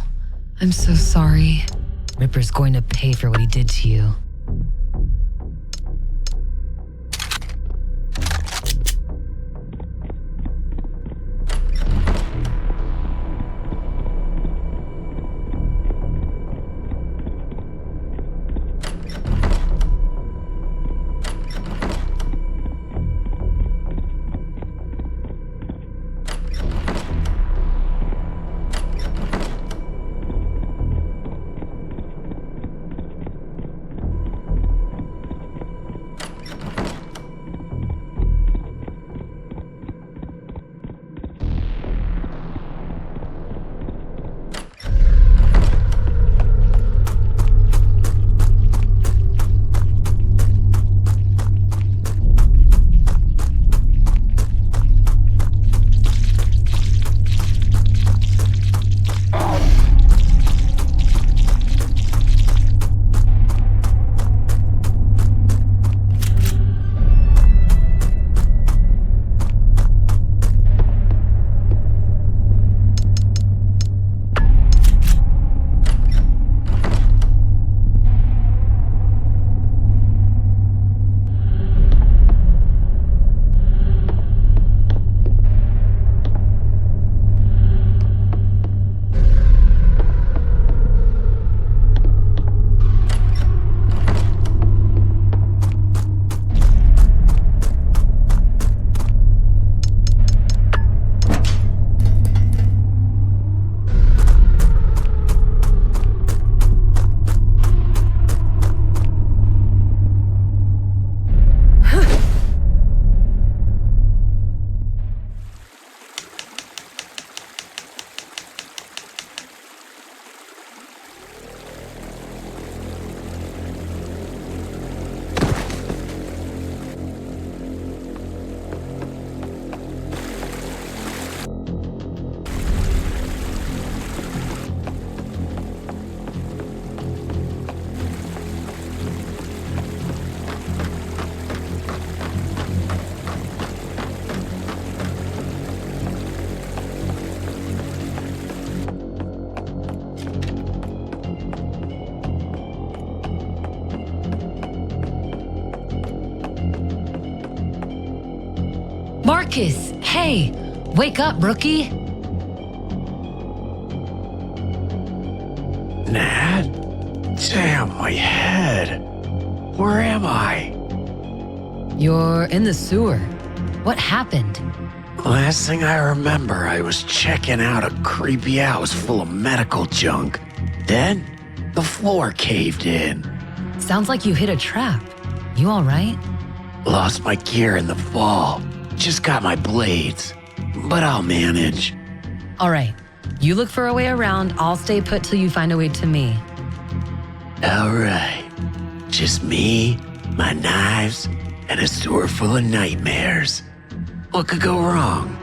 I'm so sorry. Ripper's going to pay for what he did to you. Marcus, hey, wake up, rookie. Nat? Damn, my head. Where am I? You're in the sewer. What happened? Last thing I remember, I was checking out a creepy house full of medical junk. Then, the floor caved in. Sounds like you hit a trap. You all right? Lost my gear in the fall. Just got my blades. But I'll manage. All right. You look for a way around. I'll stay put till you find a way to me. All right. Just me, my knives, and a sewer full of nightmares. What could go wrong?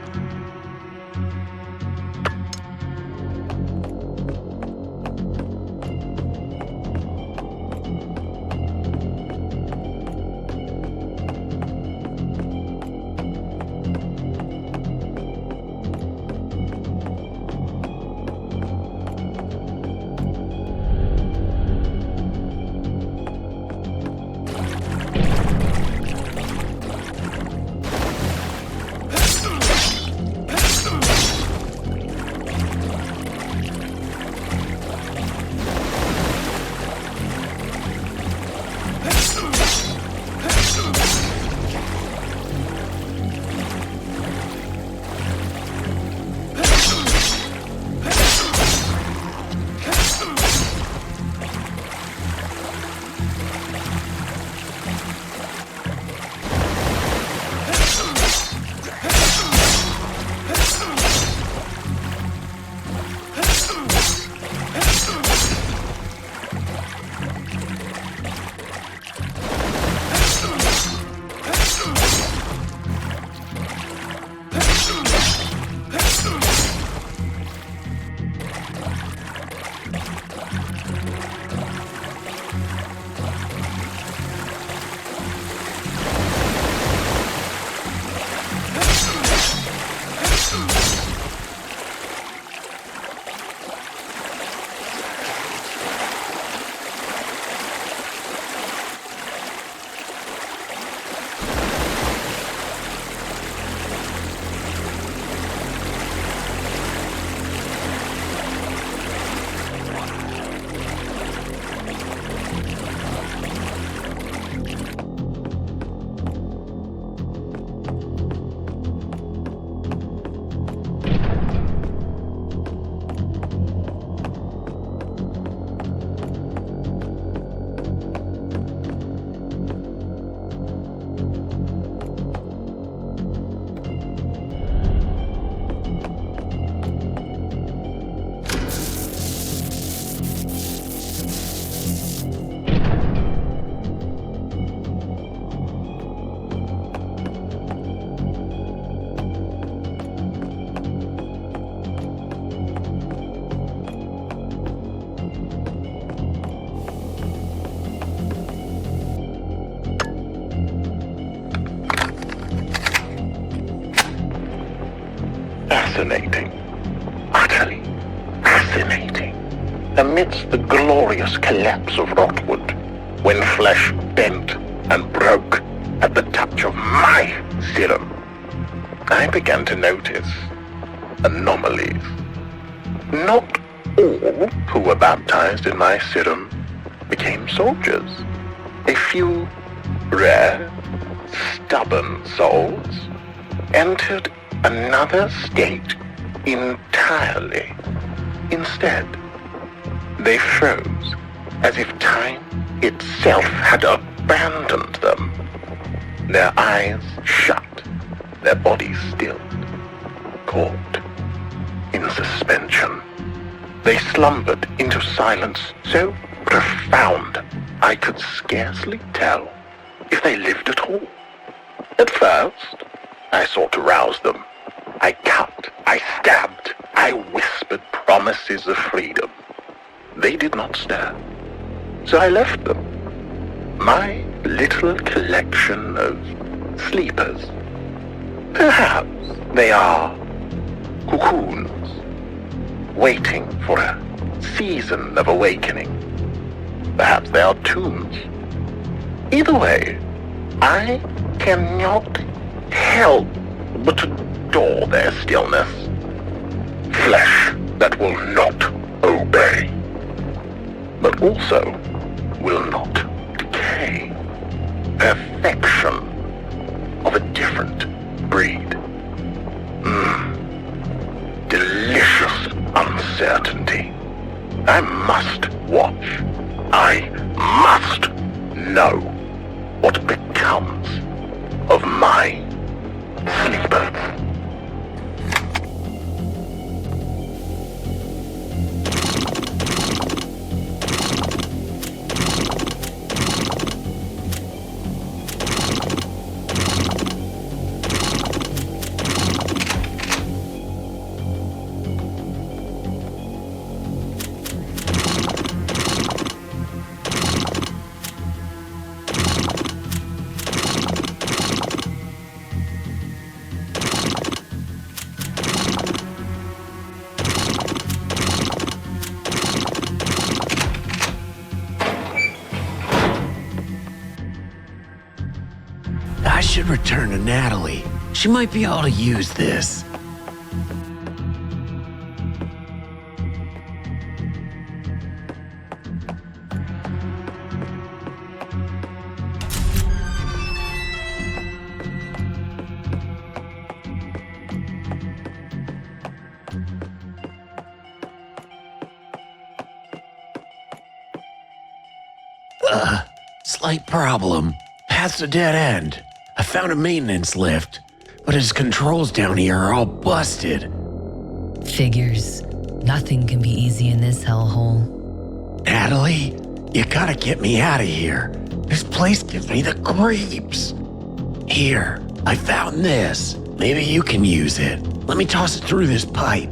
fascinating. Utterly fascinating. Amidst the glorious collapse of Rotwood, when flesh bent and broke at the touch of my serum, I began to notice anomalies. Not all who were baptized in my serum became soldiers. A few rare, stubborn souls entered another state entirely. Instead, they froze as if time itself had abandoned them. Their eyes shut, their bodies stilled, caught in suspension. They slumbered into silence so profound I could scarcely tell if they lived at all. At first, I sought to rouse them. I cut, I stabbed, I whispered promises of freedom. They did not stir, so I left them. My little collection of sleepers. Perhaps they are cocoons, waiting for a season of awakening. Perhaps they are tombs. Either way, I cannot help but adore their stillness. Flesh that will not obey, but also will not decay. Perfection of a different breed. Delicious uncertainty. I must watch. I must know what becomes of my sleepers. I should return to Natalie. She might be able to use this. Slight problem. Past a dead end. I found a maintenance lift, but his controls down here are all busted. Figures. Nothing can be easy in this hellhole. Natalie, you gotta get me out of here. This place gives me the creeps. Here, I found this. Maybe you can use it. Let me toss it through this pipe.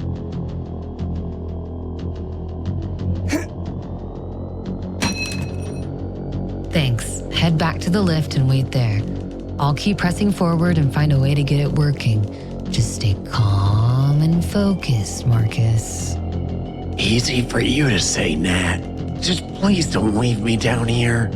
Thanks. Head back to the lift and wait there. I'll keep pressing forward and find a way to get it working. Just stay calm and focused, Marcus. Easy for you to say, Nat. Just please don't leave me down here.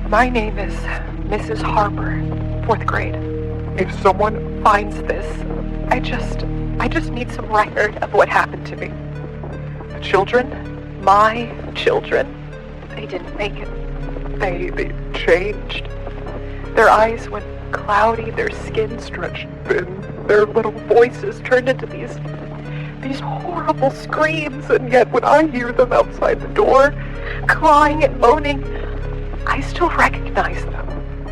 My name is Mrs. Harper, 4th grade. If someone finds this, I just need some record of what happened to me. The children, my children, they didn't make it. They changed. Their eyes went cloudy, their skin stretched thin, their little voices turned into these horrible screams, and yet when I hear them outside the door, crying and moaning, I still recognize them.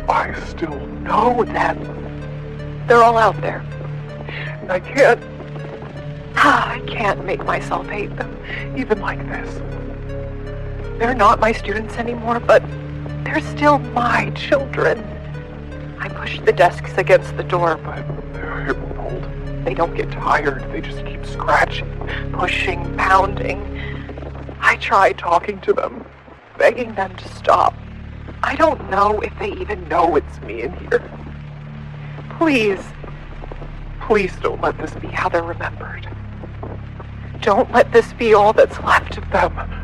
I still know them. They're all out there. And I can't make myself hate them, even like this. They're not my students anymore, but they're still my children. I push the desks against the door, but it won't hold. They don't get tired. They just keep scratching, pushing, pounding. I try talking to them, begging them to stop. I don't know if they even know it's me in here. Please don't let this be how they're remembered. Don't let this be all that's left of them.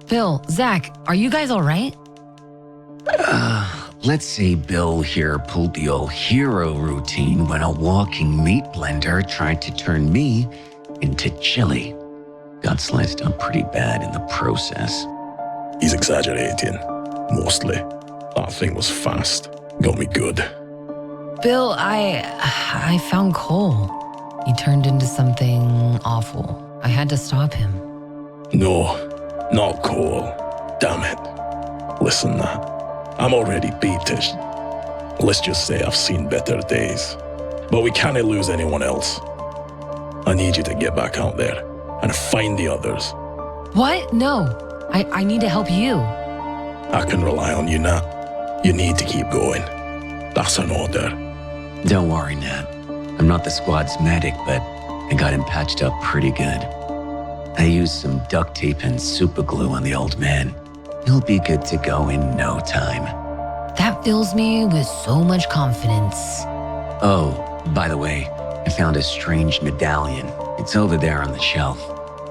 Bill, Zach, are you guys all right? Let's say Bill here pulled the old hero routine when a walking meat blender tried to turn me into chili. Got sliced up pretty bad in the process. He's exaggerating, mostly. That thing was fast. Got me good. Bill, I found Cole. He turned into something awful. I had to stop him. No, not Cole. Damn it. Listen, I'm already beatish. Let's just say I've seen better days. But we can't lose anyone else. I need you to get back out there and find the others. What? No. I need to help you. I can rely on you, Nat. You need to keep going. That's an order. Don't worry, Nat. I'm not the squad's medic, but I got him patched up pretty good. I used some duct tape and super glue on the old man. He'll be good to go in no time. That fills me with so much confidence. Oh, by the way, I found a strange medallion. It's over there on the shelf.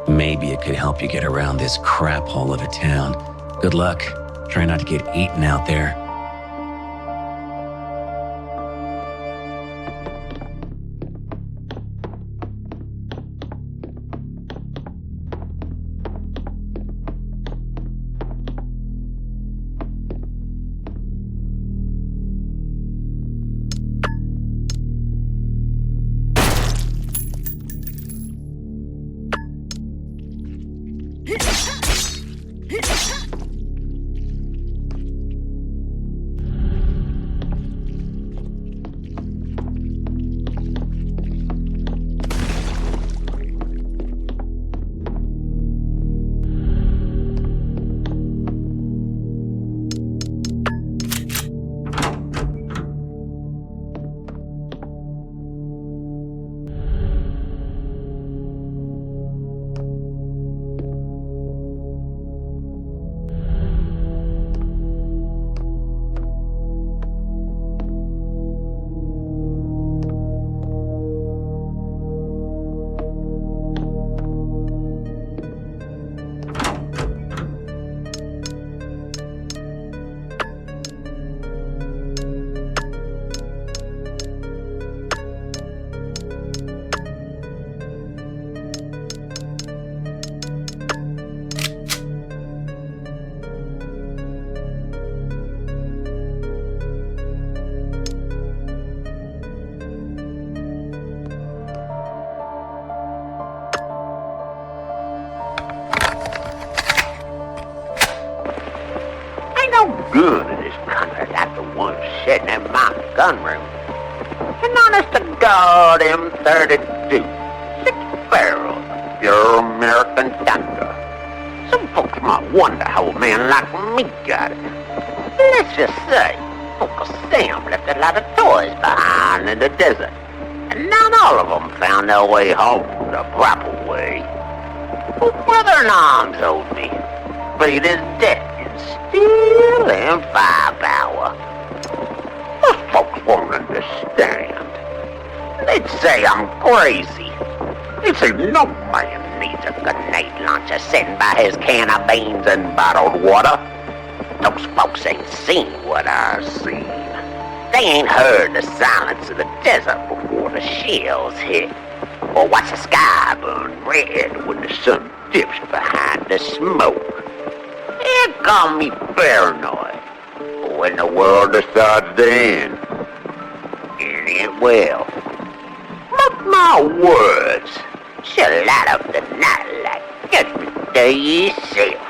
Maybe it could help you get around this crap hole of a town. Good luck. Try not to get eaten out there. Good in this country like the one sitting in my gunroom. And honest to God, M32, 6 barrels of pure American thunder. Some folks might wonder how a man like me got it. Let's just say, Uncle Sam left a lot of toys behind in the desert, and not all of them found their way home the proper way. Brother in arms owed me. Paid his debt in steel and firepower. Most folks won't understand. They'd say I'm crazy. They'd say no man needs a grenade launcher sitting by his can of beans and bottled water. Those folks ain't seen what I've seen. They ain't heard the silence of the desert before the shells hit. Or watch the sky burn red when the sun dips behind the smoke. They call me paranoid. But when the world decides to end, and it will. Mark my words, she'll light up the night like Judgment Day itself.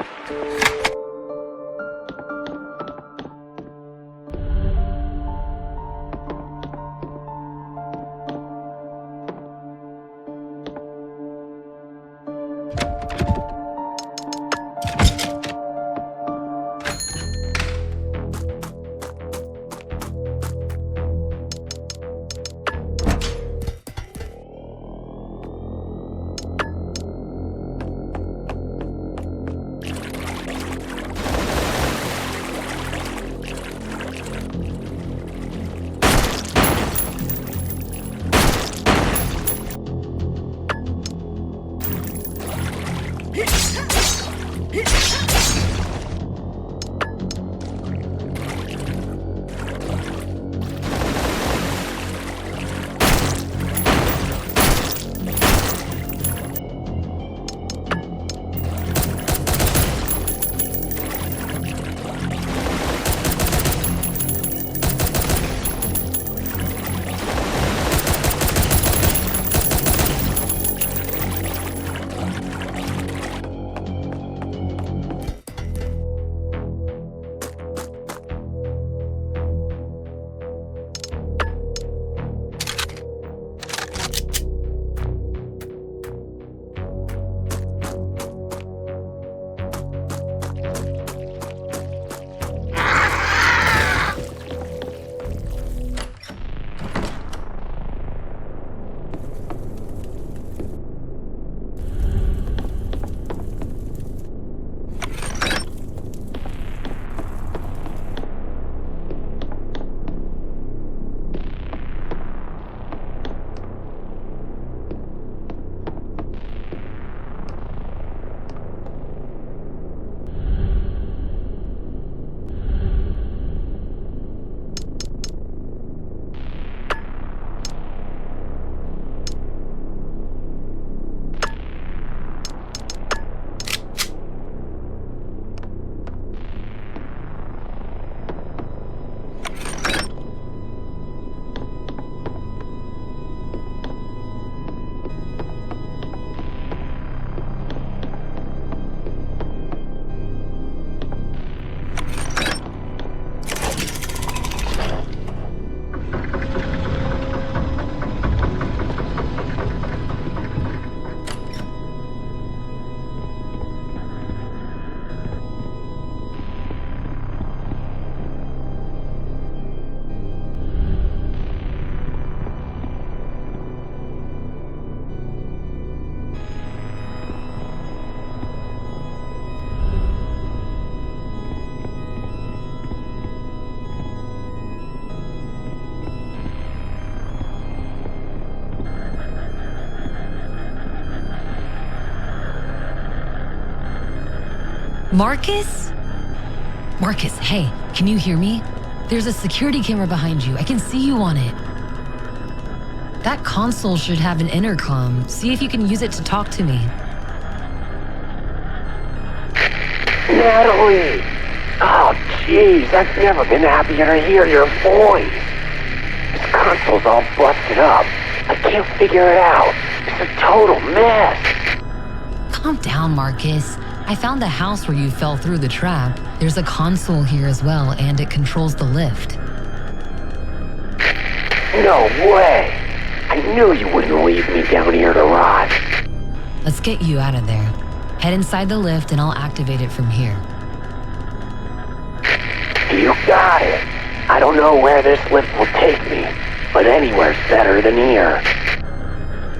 Marcus? Marcus, hey, can you hear me? There's a security camera behind you. I can see you on it. That console should have an intercom. See if you can use it to talk to me. Natalie! Oh, jeez, I've never been happier to hear your voice. This console's all busted up. I can't figure it out. It's a total mess. Calm down, Marcus. I found the house where you fell through the trap. There's a console here as well, and it controls the lift. No way! I knew you wouldn't leave me down here to rot. Let's get you out of there. Head inside the lift and I'll activate it from here. You got it. I don't know where this lift will take me, but anywhere's better than here.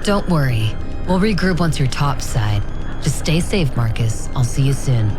Don't worry. We'll regroup once you're topside. Just stay safe, Marcus. I'll see you soon.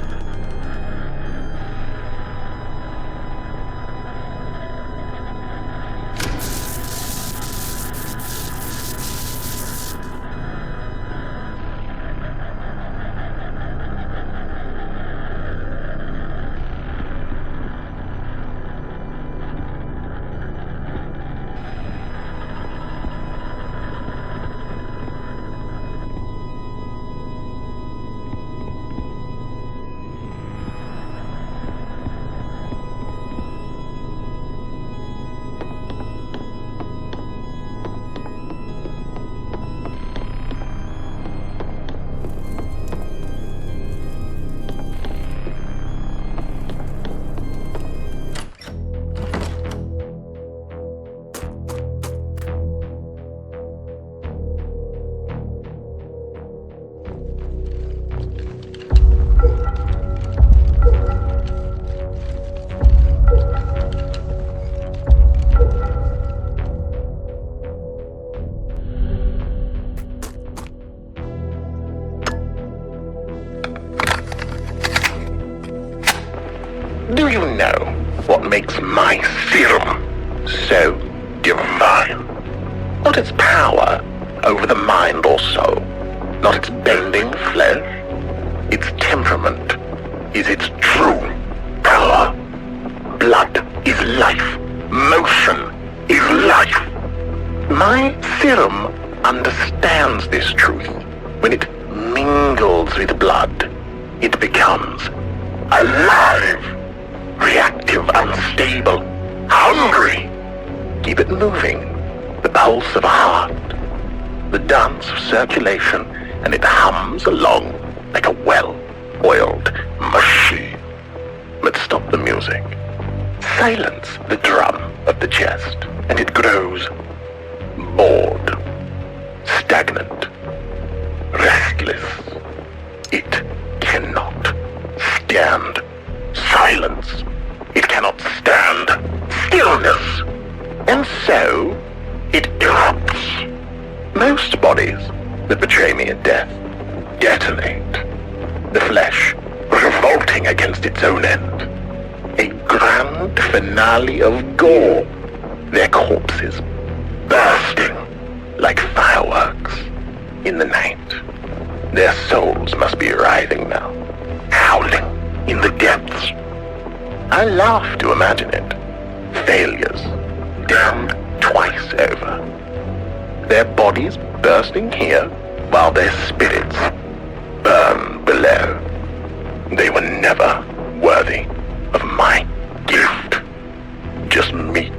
Do you know what makes my serum so divine? Not its power over the mind or soul, not its bending flesh. Its temperament is its true power. Blood is life. Motion is life. My serum understands this truth. When it mingles with blood, it becomes alive, reactive, unstable, hungry. Keep it moving, the pulse of a heart, the dance of circulation, and it hums along like a well-oiled machine. But stop the music. Silence the drum of the chest, and it grows bored, stagnant, restless. It cannot stand silence. It cannot stand stillness. And so, it erupts. Most bodies that betray me at death detonate. The flesh revolting against its own end. A grand finale of gore. Their corpses bursting like fireworks in the night. Their souls must be writhing now, howling in the depths. I laugh to imagine it. Failures, damned twice over. Their bodies bursting here, while their spirits burn below. They were never worthy of my gift. Just meat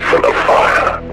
full of fire.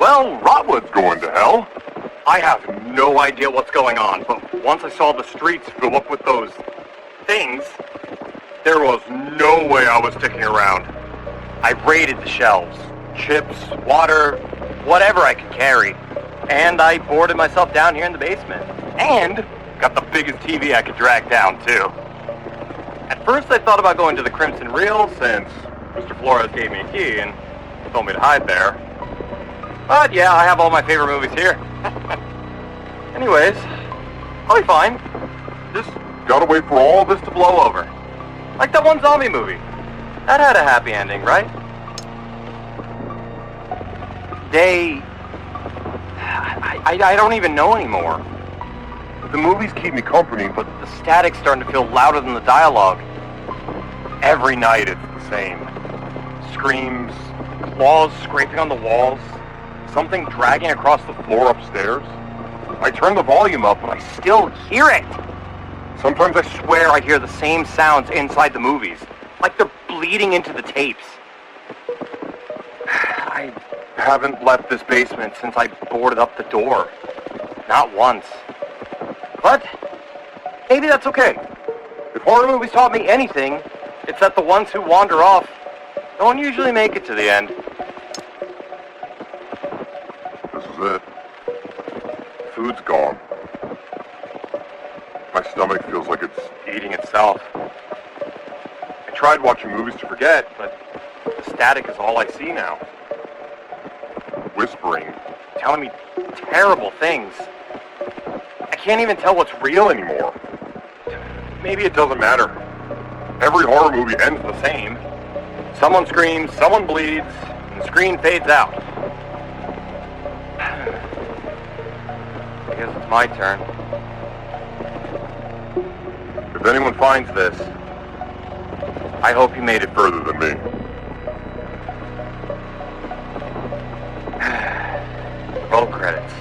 Well, Rotwood's going to hell. I have no idea what's going on, but once I saw the streets fill up with those things, there was no way I was sticking around. I raided the shelves. Chips, water, whatever I could carry. And I boarded myself down here in the basement. And got the biggest TV I could drag down, too. At first I thought about going to the Crimson Reel since Mr. Flores gave me a key and told me to hide there. But yeah, I have all my favorite movies here. Anyways, I'll be fine. Just gotta wait for all this to blow over. Like that one zombie movie. That had a happy ending, right? I don't even know anymore. The movies keep me company, but the static's starting to feel louder than the dialogue. Every night it's the same. Screams, claws scraping on the walls, something dragging across the floor upstairs. I turn the volume up and I still hear it. Sometimes I swear I hear the same sounds inside the movies, like they're bleeding into the tapes. I haven't left this basement since I boarded up the door. Not once. But maybe that's okay. If horror movies taught me anything, it's that the ones who wander off don't usually make it to the end. This is it. Food's gone. My stomach feels like it's eating itself. I tried watching movies to forget, but the static is all I see now. Whispering, telling me terrible things. I can't even tell what's real anymore. Maybe it doesn't matter. Every horror movie ends the same. Someone screams, someone bleeds, and the screen fades out. I guess it's my turn. If anyone finds this, I hope you made it further than me. Roll credits.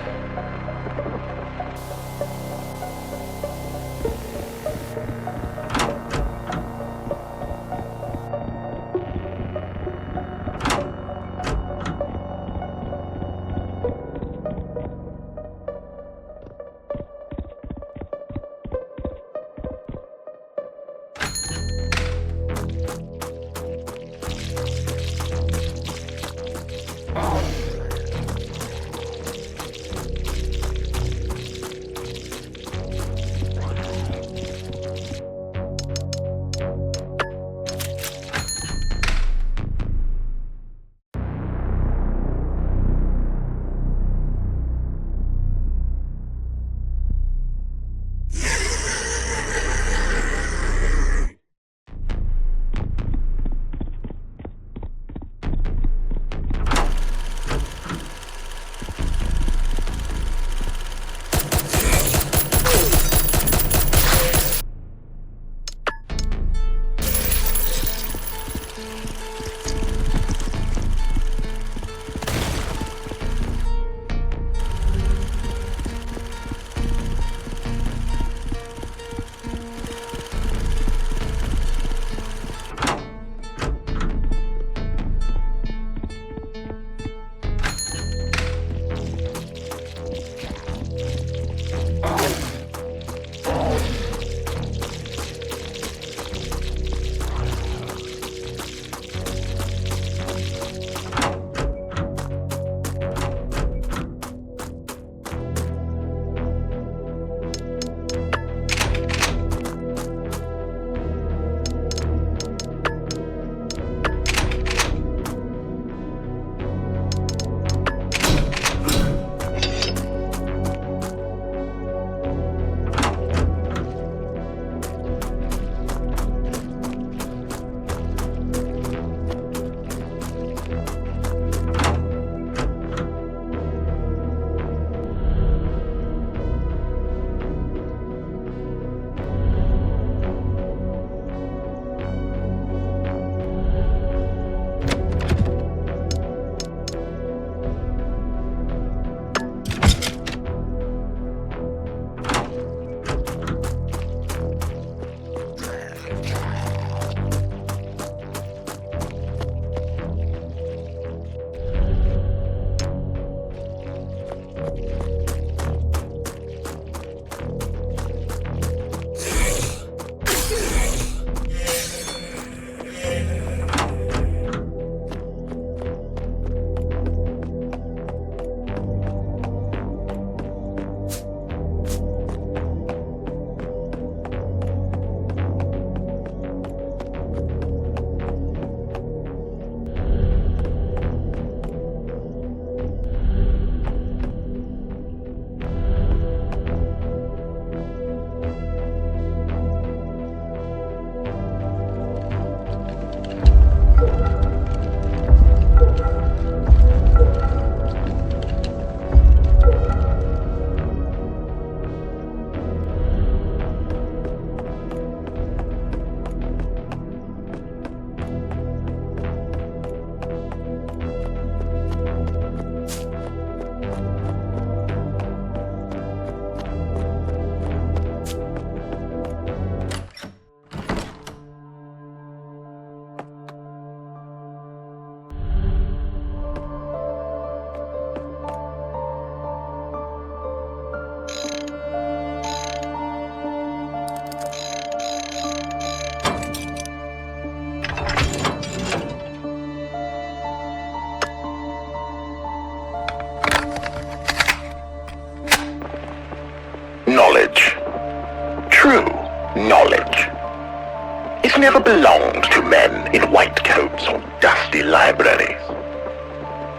This never belonged to men in white coats or dusty libraries.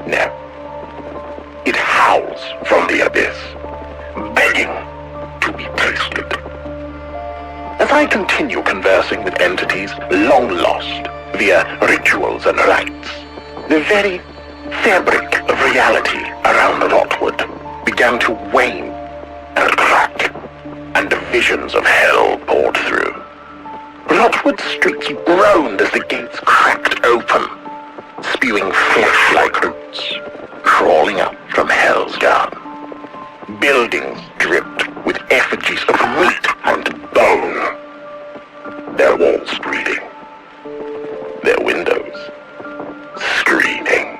No. It howls from the abyss, begging to be tasted. As I continue conversing with entities long lost via rituals and rites, the very fabric of reality around Rotwood began to wane and crack, and the visions of hell poured through. Rotwood streets groaned as the gates cracked open, spewing flesh-like roots, crawling up from hell's garden. Buildings dripped with effigies of meat and bone, their walls bleeding, their windows screaming.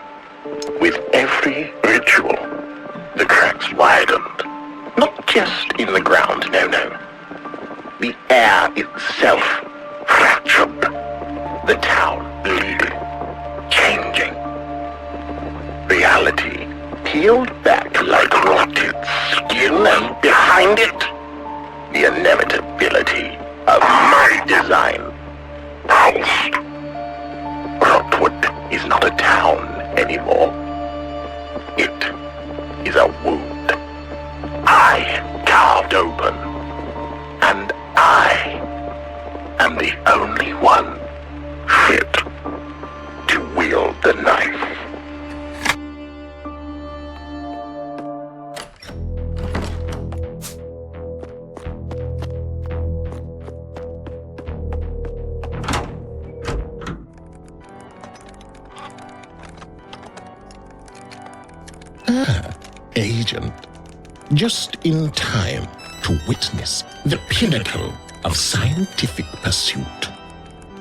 With every ritual, the cracks widened, not just in the ground, no. The air itself fractured, the town bleeding, changing. Reality peeled back like rotted skin, and behind it, the inevitability of my design pulsed. Rotwood is not a town anymore. It is a wound I carved open, and I am the only one fit to wield the knife. Agent, just in time to witness the pinnacle of scientific pursuit.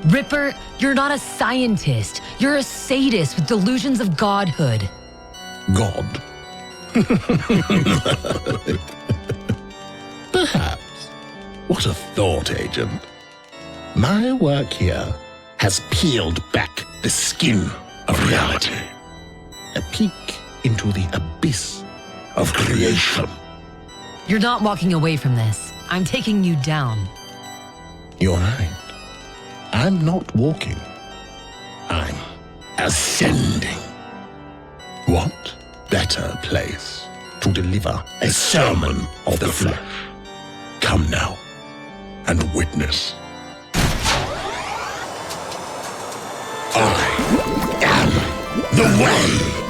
Ripper, you're not a scientist. You're a sadist with delusions of godhood. God. Perhaps. What a thought, Agent. My work here has peeled back the skin of reality. A peek into the abyss of creation. You're not walking away from this. I'm taking you down. You're right. I'm not walking. I'm ascending. What better place to deliver a sermon of the flesh? Come now and witness. I am the way.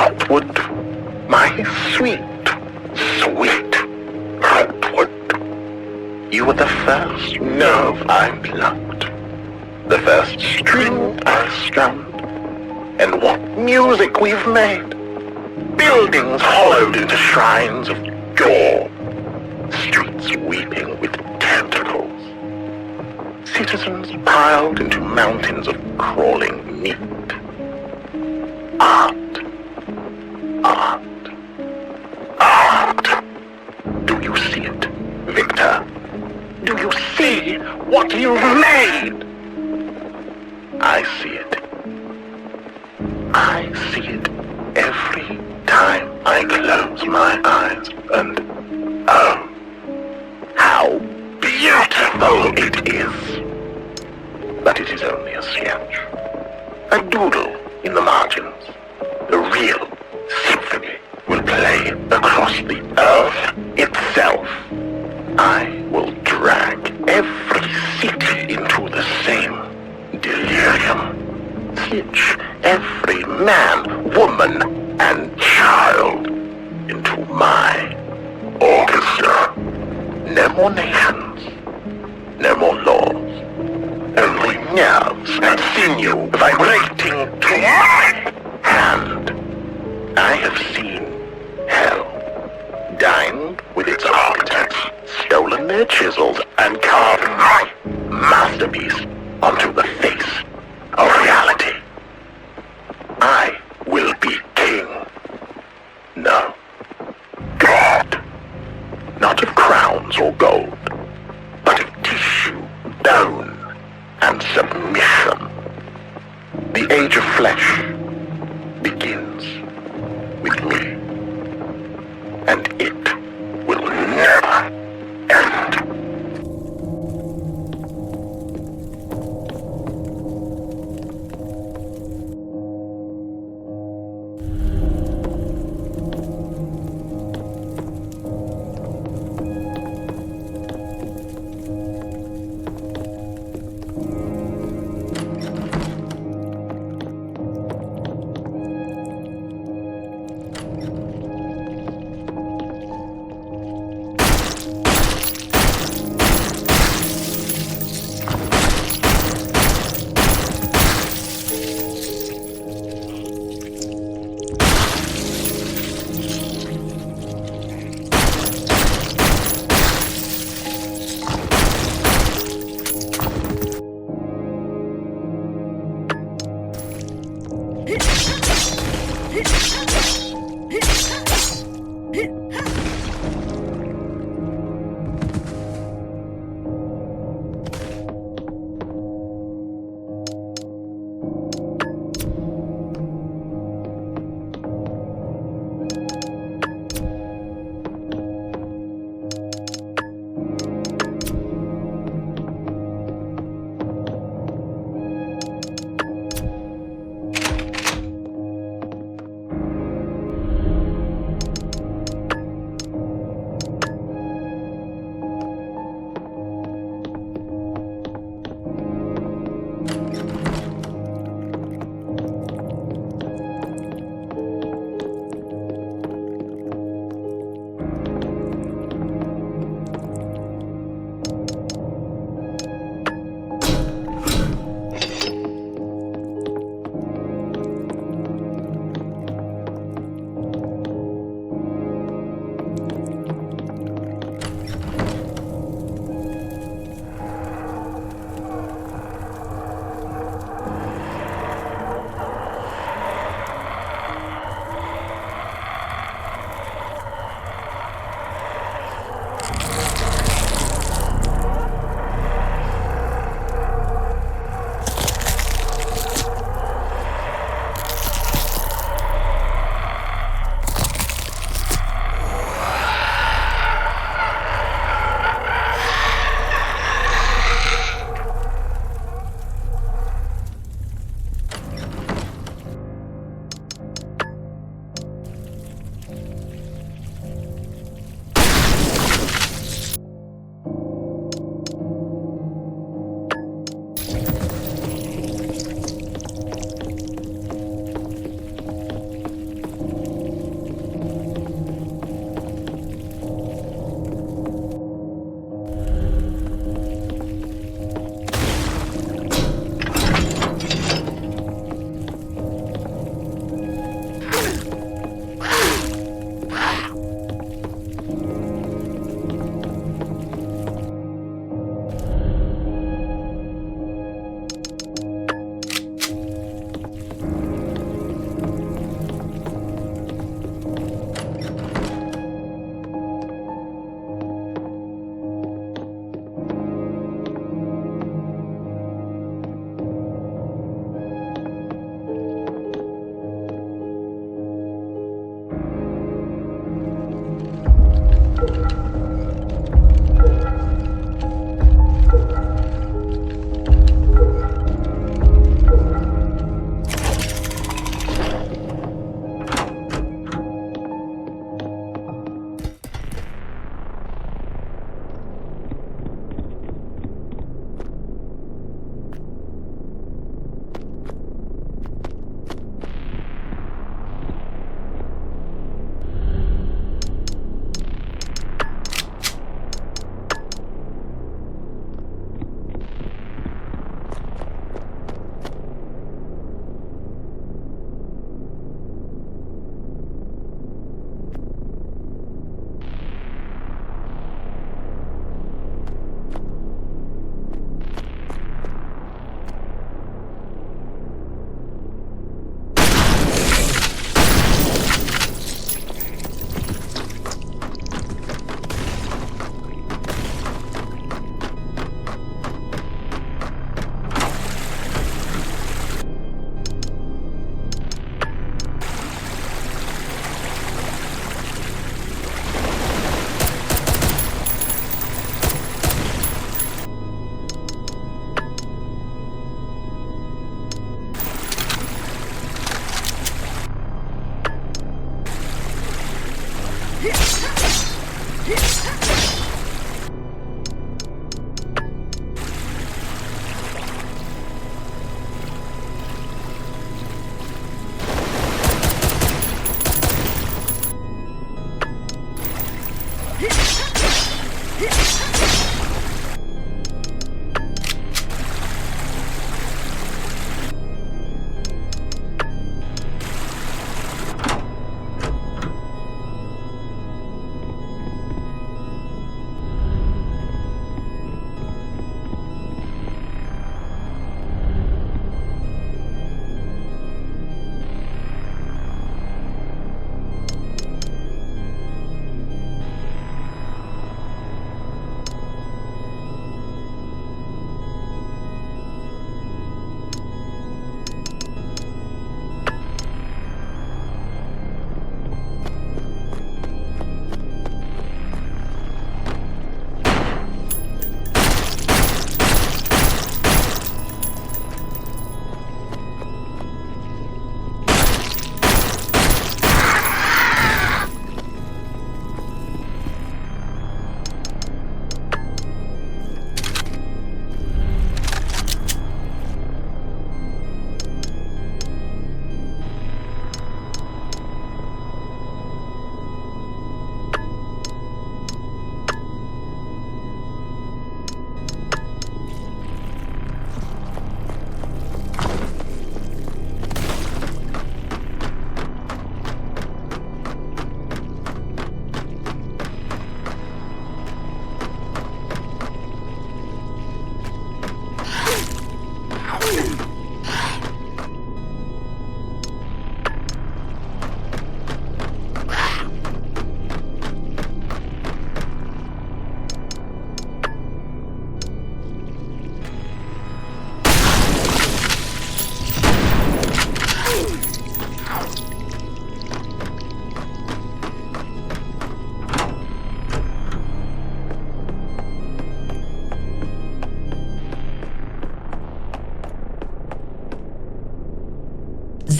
Trotwood, my sweet, sweet Trotwood. You were the first nerve I plucked, the first string I strummed, and what music we've made. Buildings hollowed into shrines of jaw, streets weeping with tentacles, citizens piled into mountains of crawling meat. Art, art, art. Do you see it, Victor? Do you see what you've made? I see it. I see it every time I close my eyes, and oh, how beautiful it is. But it is only a sketch, a doodle in the margins. The real symphony will play across the earth itself. I will drag every city into the same delirium. Stitch every man, woman, and child into my orchestra. No more nations, no more laws, only nerves and sinew vibrating to my hand. I have seen hell, dined with its architects, stolen their chisels, and carved my masterpiece onto the face of reality. I will be king. No, God. Not of crowns or gold, but of tissue, bone, and submission. The age of flesh begins with me, and it will never end.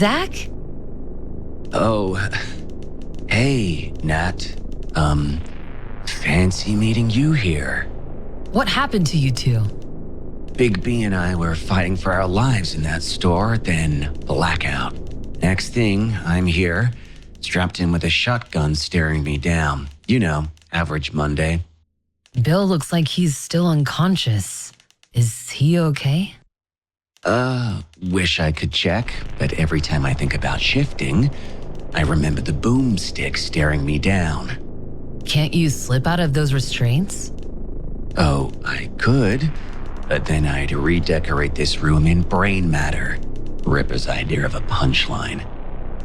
Zach? Oh, hey, Nat. Fancy meeting you here. What happened to you two? Big B and I were fighting for our lives in that store, then blackout. Next thing, I'm here, strapped in with a shotgun staring me down. You know, average Monday. Bill looks like he's still unconscious. Is he okay? Wish I could check, but every time I think about shifting, I remember the boomstick staring me down. Can't you slip out of those restraints? Oh, I could, but then I'd redecorate this room in brain matter. Ripper's idea of a punchline.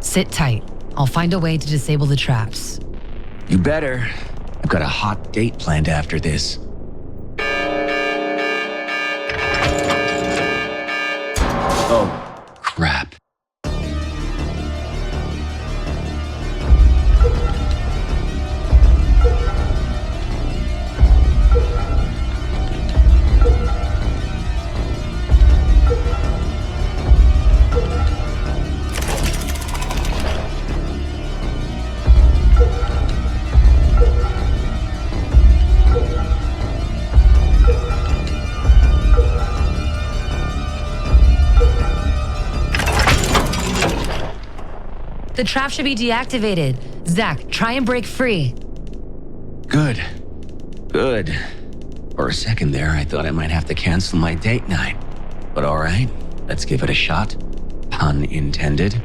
Sit tight. I'll find a way to disable the traps. You better. I've got a hot date planned after this. Oh, crap. The trap should be deactivated. Zach, try and break free. Good. For a second there, I thought I might have to cancel my date night. But all right, let's give it a shot. Pun intended.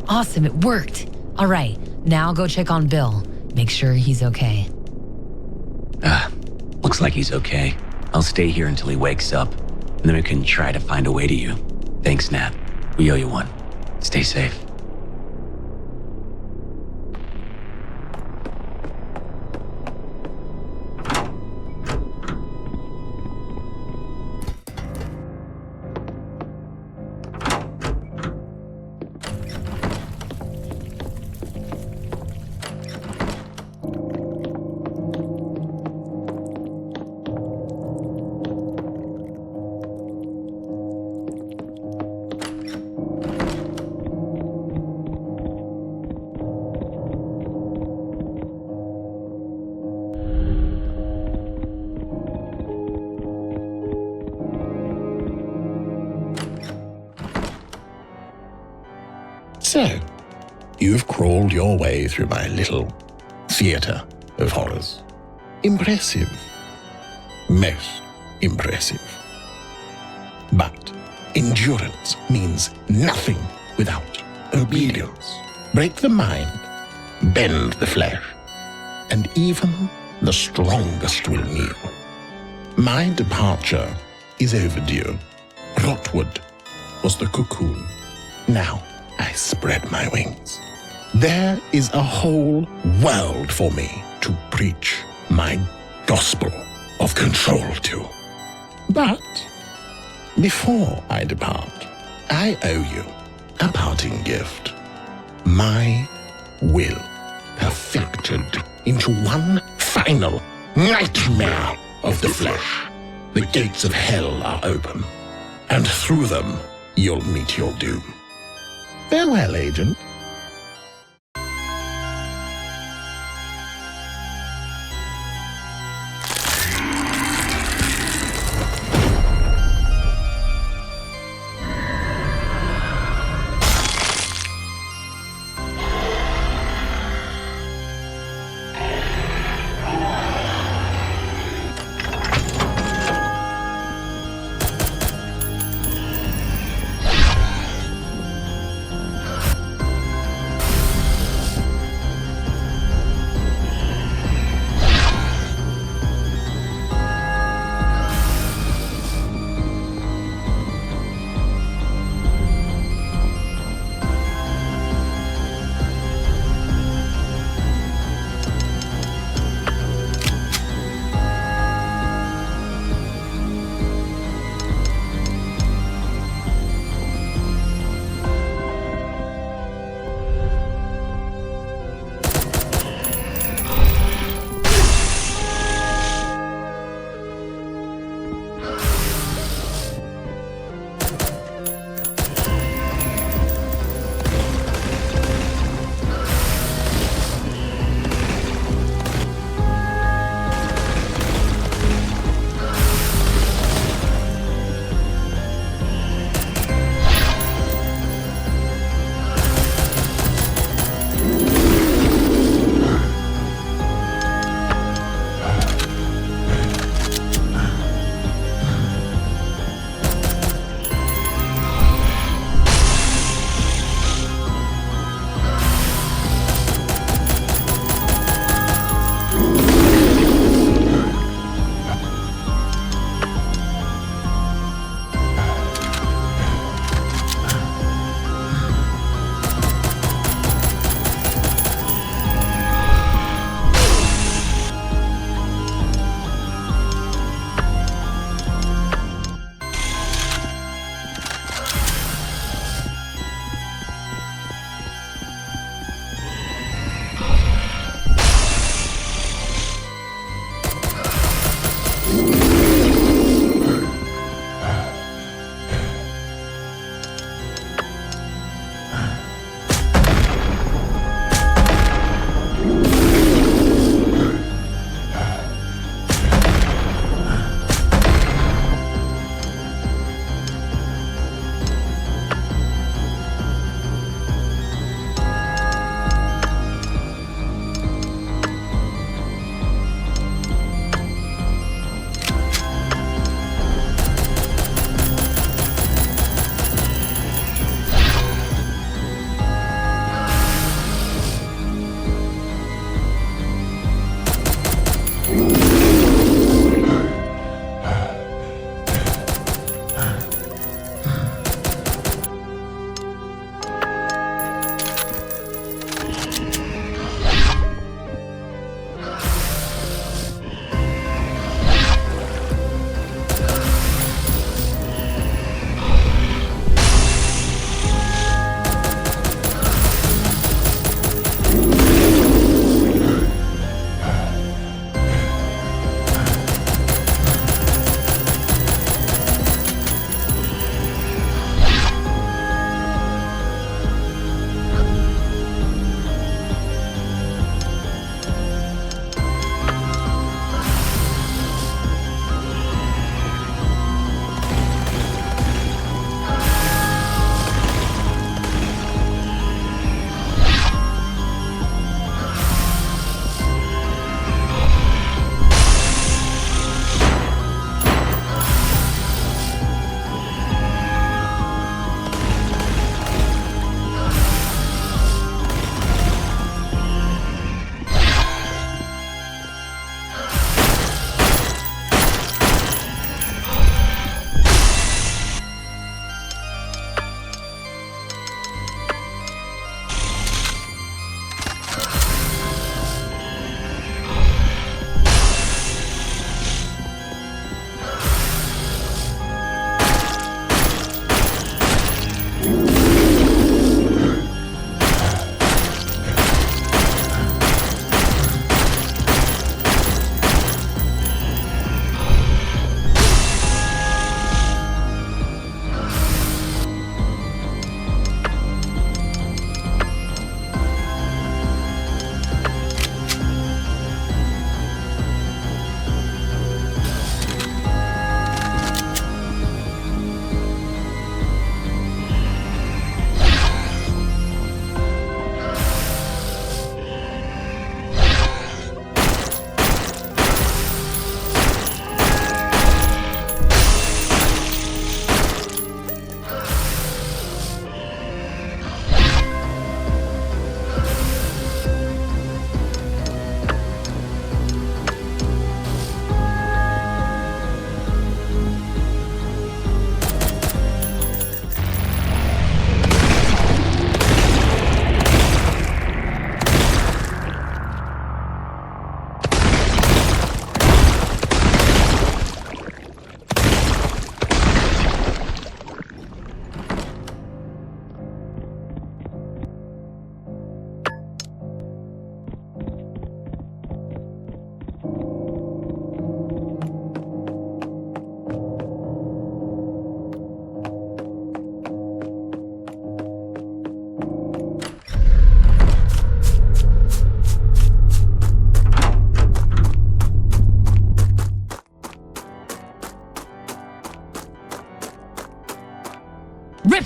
Awesome, it worked. All right, now go check on Bill. Make sure he's okay. Looks like he's okay. I'll stay here until he wakes up, and then we can try to find a way to you. Thanks, Nat. We owe you one. Stay safe. So, you've crawled your way through my little theater of horrors. Impressive. Most impressive. But endurance means nothing without obedience. Break the mind, bend the flesh, and even the strongest will kneel. My departure is overdue. Rotwood was the cocoon. Now I spread my wings. There is a whole world for me to preach my gospel of control to. But before I depart, I owe you a parting gift. My will, perfected into one final nightmare of the flesh. The gates of hell are open, and through them you'll meet your doom. Farewell, Agent.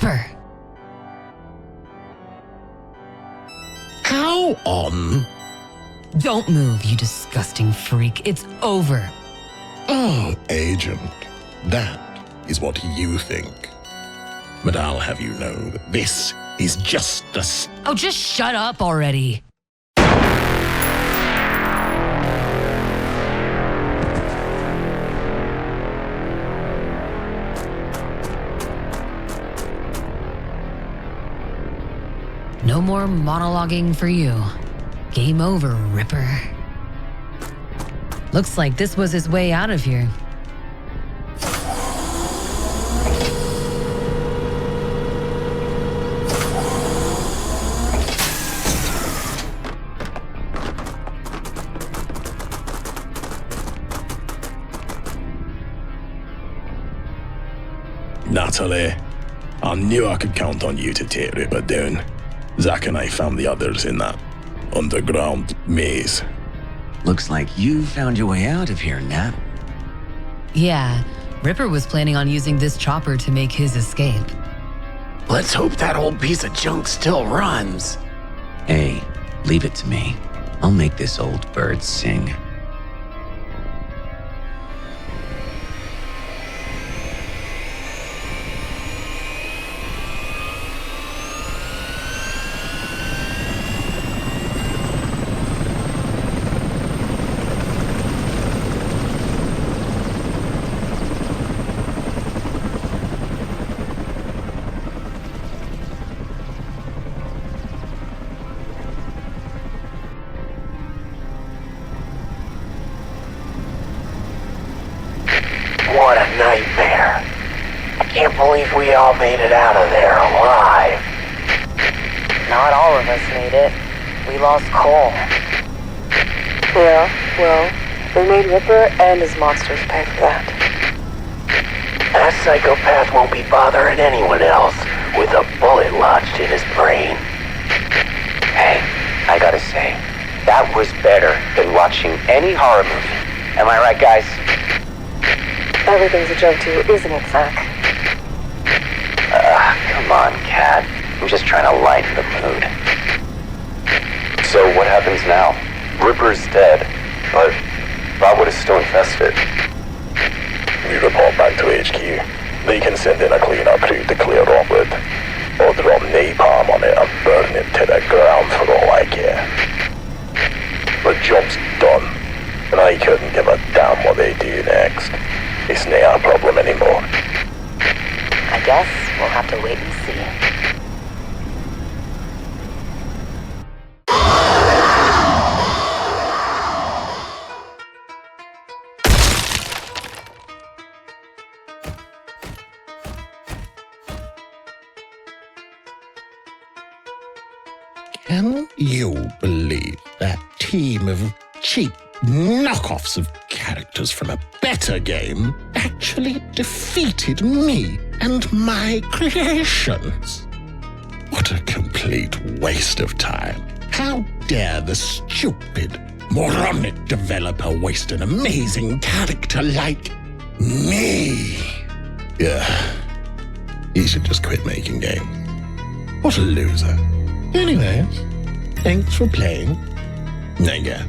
Ripper! How on? Don't move, you disgusting freak. It's over. Oh, Agent, that is what you think. But I'll have you know that This is just a Oh, just shut up already. No more monologuing for you. Game over, Ripper. Looks like this was his way out of here. Natalie, I knew I could count on you to take Reaper down. Zack and I found the others in that underground maze. Looks like you found your way out of here, Nat. Yeah, Ripper was planning on using this chopper to make his escape. Let's hope that old piece of junk still runs. Hey, leave it to me. I'll make this old bird sing. What a nightmare. I can't believe we all made it out of there alive. Not all of us made it. We lost Cole. Yeah, well, they made Ripper and his monsters pay for that. That psychopath won't be bothering anyone else with a bullet lodged in his brain. Hey, I gotta say, that was better than watching any horror movie. Am I right, guys? Everything's a joke to you, isn't it, Zack? Come on, Cat. I'm just trying to lighten the mood. So what happens now? Ripper's dead, but Backwater is still infested. We report back to HQ. They can send in a cleanup crew to clear onward. Or drop napalm on it and burn it to the ground for all I care. The job's done, and I couldn't give a damn what they do next. It's not our problem anymore. I guess we'll have to wait and see. Can you believe that team of cheap knockoffs of characters from a better game actually defeated me and my creations? What a complete waste of time. How dare the stupid, moronic developer waste an amazing character like me? Yeah, he should just quit making games. What a loser. Anyways, thanks for playing, I guess.